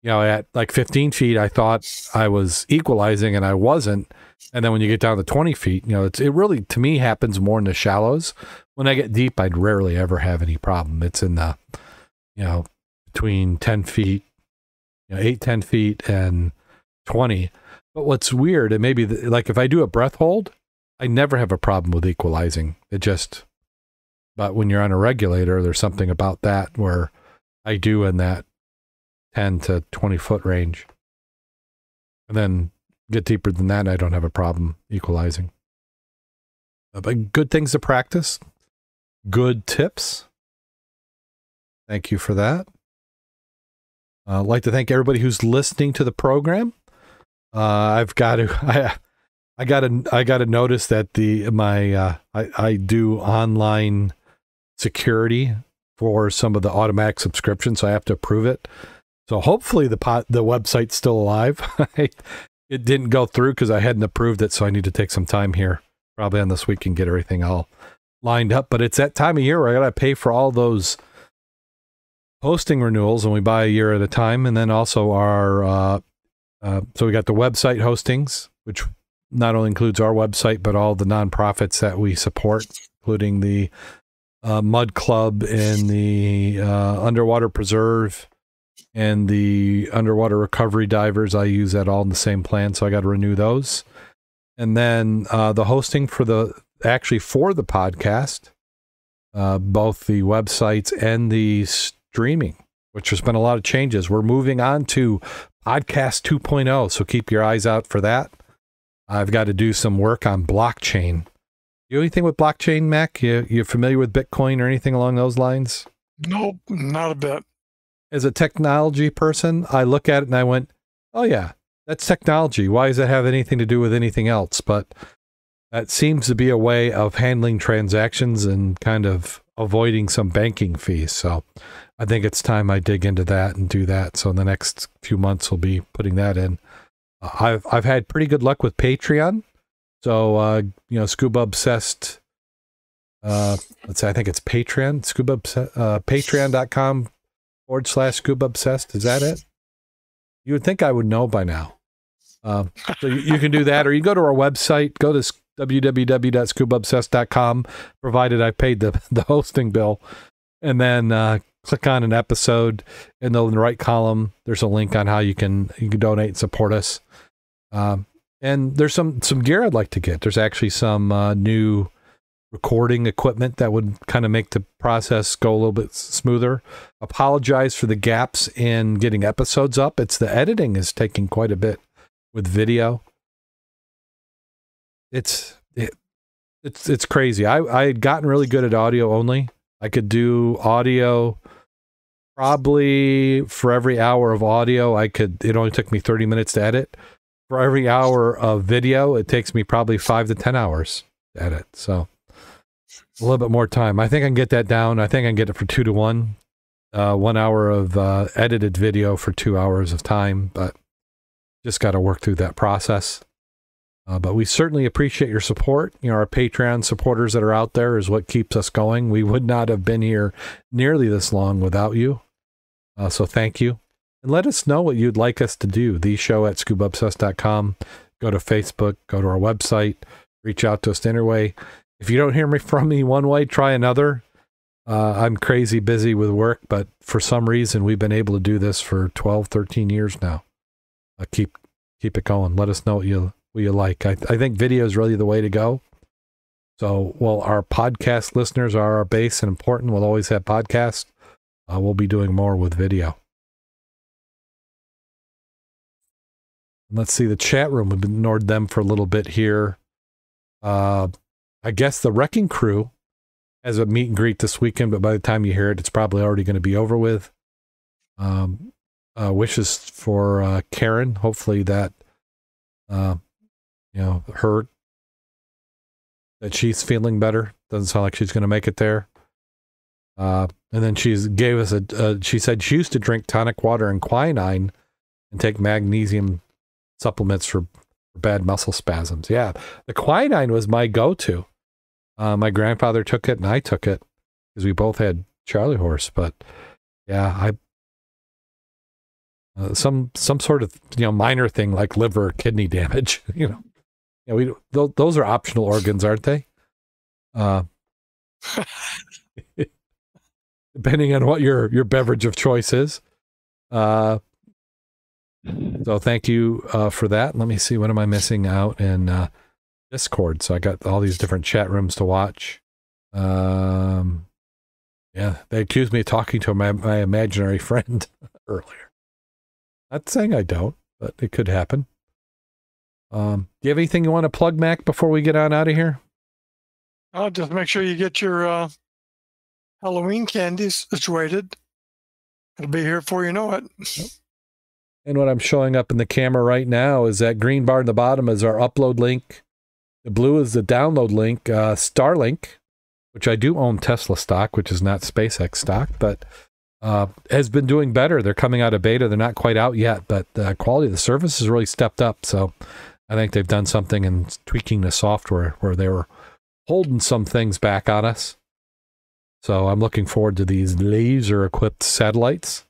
At like 15 feet, I thought I was equalizing and I wasn't. And then when you get down to 20 feet, it really, to me, happens more in the shallows. When I get deep, I'd rarely ever have any problem. It's in the, between 10 feet, 8-10 feet and 20. But what's weird, and maybe like if I do a breath hold, I never have a problem with equalizing. But when you're on a regulator, there's something about that where I do in that 10 to 20 foot range. And then get deeper than that, I don't have a problem equalizing. But good things to practice. Good tips. Thank you for that. I'd like to thank everybody who's listening to the program. I got to notice that I do online security for some of the automatic subscriptions, so I have to approve it. So hopefully the website's still alive. It didn't go through because I hadn't approved it, so I need to take some time here, probably on this week, and get everything all lined up. But it's that time of year where I got to pay for all those hosting renewals, and we buy a year at a time. And then also so we got the website hostings, which not only includes our website, but all the nonprofits that we support, including the Mud Club and the Underwater Preserve and the Underwater Recovery Divers. I use that all in the same plan, so I got to renew those. And then the hosting for the podcast, both the websites and the streaming, which there's been a lot of changes. We're moving on to Podcast 2.0, so keep your eyes out for that. I've got to do some work on blockchain. You do anything with blockchain, Mac? You familiar with Bitcoin or anything along those lines? Nope, not a bit. As a technology person, I look at it and I went, oh yeah, that's technology. Why does that have anything to do with anything else? But that seems to be a way of handling transactions and kind of avoiding some banking fees. So I think it's time I dig into that and do that. So in the next few months, we'll be putting that in. I've had pretty good luck with Patreon. So, Scuba Obsessed, let's say, I think it's Patreon, patreon.com/Scuba Obsessed. Is that it? You would think I would know by now. So you can do that, or you go to our website, go to www.scubaobsessed.com, provided I paid the hosting bill, and then click on an episode, and in the right column, there's a link on how you can donate and support us. And there's some gear I'd like to get. There's actually some new recording equipment that would kind of make the process go a little bit smoother. Apologize for the gaps in getting episodes up. It's the editing is taking quite a bit with video. It's crazy. I had gotten really good at audio only. I could do audio probably for every hour of audio. It only took me 30 minutes to edit. For every hour of video, it takes me probably 5 to 10 hours to edit. So a little bit more time. I think I can get that down. I think I can get it for 2 to 1. 1 hour of edited video for 2 hours of time, but just got to work through that process. But we certainly appreciate your support. Our Patreon supporters that are out there is what keeps us going. We would not have been here nearly this long without you. So thank you. And let us know what you'd like us to do. The show at scubaobsessed.com. go to Facebook, go to our website, reach out to us anyway. If you don't hear from me one way, try another. I'm crazy busy with work, but for some reason, we've been able to do this for 12, 13 years now. Keep it going. Let us know what you like. I think video is really the way to go. So, while our podcast listeners are our base and important, we'll always have podcasts. We'll be doing more with video. Let's see the chat room. We've ignored them for a little bit here. I guess the Wrecking Crew has a meet and greet this weekend, but by the time you hear it, it's probably already going to be over with. Wishes for Karen. Hopefully that, her, that she's feeling better. Doesn't sound like she's going to make it there. And then she gave us she said she used to drink tonic water and quinine and take magnesium supplements for bad muscle spasms. Yeah, the quinine was my go-to. My grandfather took it and I took it because we both had Charlie horse. But yeah, some sort of minor thing like liver or kidney damage. Those are optional organs, aren't they? Depending on what your beverage of choice is. So thank you for that. Let me see, what am I missing out in Discord? So I got all these different chat rooms to watch. Yeah, they accused me of talking to my imaginary friend earlier. Not saying I don't, but it could happen. Do you have anything you want to plug, Mac, before we get on out of here? Oh, just make sure you get your Halloween candies situated. It'll be here before you know it. And what I'm showing up in the camera right now is that green bar in the bottom is our upload link. The blue is the download link. Starlink, which I do own Tesla stock, which is not SpaceX stock, but has been doing better. They're coming out of beta. They're not quite out yet, but the quality of the service has really stepped up. So I think they've done something in tweaking the software where they were holding some things back on us. So I'm looking forward to these laser-equipped satellites.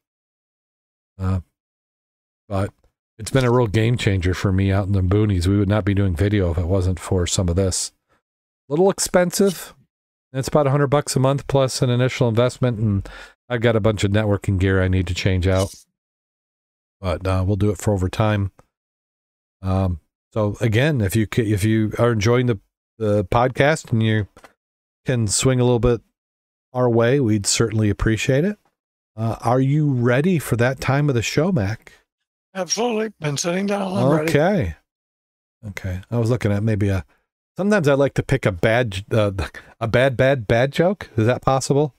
But it's been a real game changer for me out in the boonies. We would not be doing video if it wasn't for some of this. A little expensive. It's about $100 a month plus an initial investment, and I've got a bunch of networking gear I need to change out. But we'll do it for over time. So again, if you are enjoying the podcast and you can swing a little bit our way, we'd certainly appreciate it. Are you ready for that time of the show, Mac? Absolutely. Been sitting down. I'm ready. Okay. I was looking at maybe sometimes I like to pick a bad joke. Is that possible?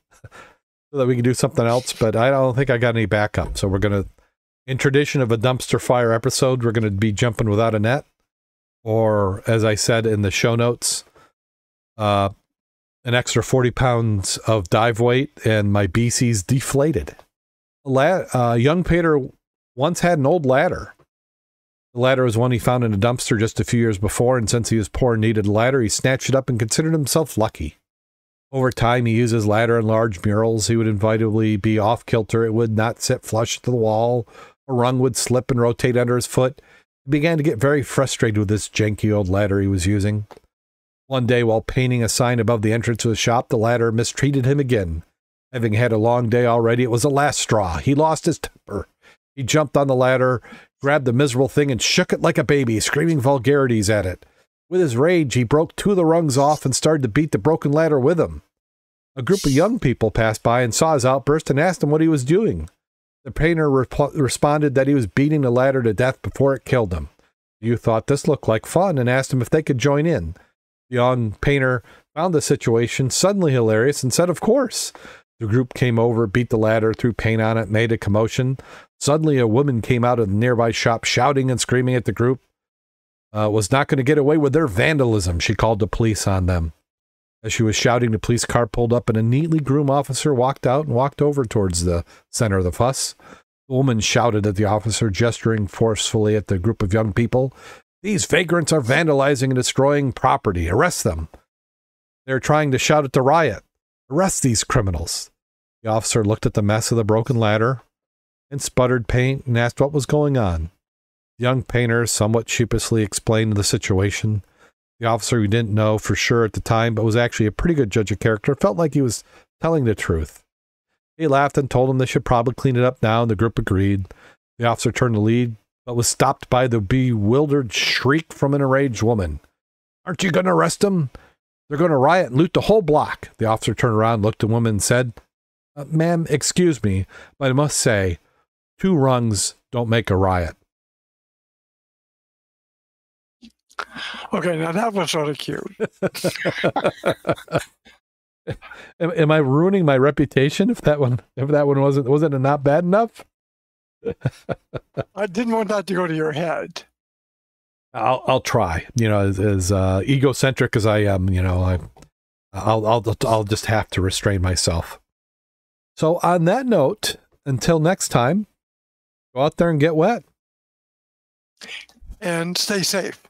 So that we can do something else, but I don't think I got any backup. So we're going to, in tradition of a dumpster fire episode, we're going to be jumping without a net. Or, as I said in the show notes, an extra 40 pounds of dive weight and my BC's deflated. Young Peter once had an old ladder. The ladder was one he found in a dumpster just a few years before, and since he was poor and needed a ladder, he snatched it up and considered himself lucky. Over time, he used his ladder in large murals. He would inevitably be off-kilter. It would not sit flush to the wall. A rung would slip and rotate under his foot. He began to get very frustrated with this janky old ladder he was using. One day, while painting a sign above the entrance to his shop, the ladder mistreated him again. Having had a long day already, it was the last straw. He lost his temper. He jumped on the ladder, grabbed the miserable thing, and shook it like a baby, screaming vulgarities at it. With his rage, he broke 2 of the rungs off and started to beat the broken ladder with them. A group of young people passed by and saw his outburst and asked him what he was doing. The painter responded that he was beating the ladder to death before it killed him. The youth thought this looked like fun and asked him if they could join in. The young painter found the situation suddenly hilarious and said, of course. The group came over, beat the ladder, threw paint on it, made a commotion. Suddenly, a woman came out of the nearby shop shouting and screaming at the group. Was not going to get away with their vandalism. She called the police on them. As she was shouting, the police car pulled up and a neatly groomed officer walked out and walked over towards the center of the fuss. The woman shouted at the officer, gesturing forcefully at the group of young people. These vagrants are vandalizing and destroying property. Arrest them. They're trying to shout at the riot. Arrest these criminals. The officer looked at the mess of the broken ladder and sputtered paint and asked what was going on. The young painter somewhat sheepishly explained the situation. The officer, who didn't know for sure at the time, but was actually a pretty good judge of character, felt like he was telling the truth. He laughed and told him they should probably clean it up now, and the group agreed. The officer turned to leave, but was stopped by the bewildered shriek from an enraged woman. "Aren't you going to arrest them? They're going to riot and loot the whole block." The officer turned around, looked at the woman, and said, "Ma'am, excuse me, but I must say, 2 rungs don't make a riot." Okay, now that was sort of cute. Am I ruining my reputation if that one wasn't not bad enough? I didn't want that to go to your head. I'll try. You know, as egocentric as I am, you know, I'll just have to restrain myself. So on that note, until next time, go out there and get wet. And stay safe.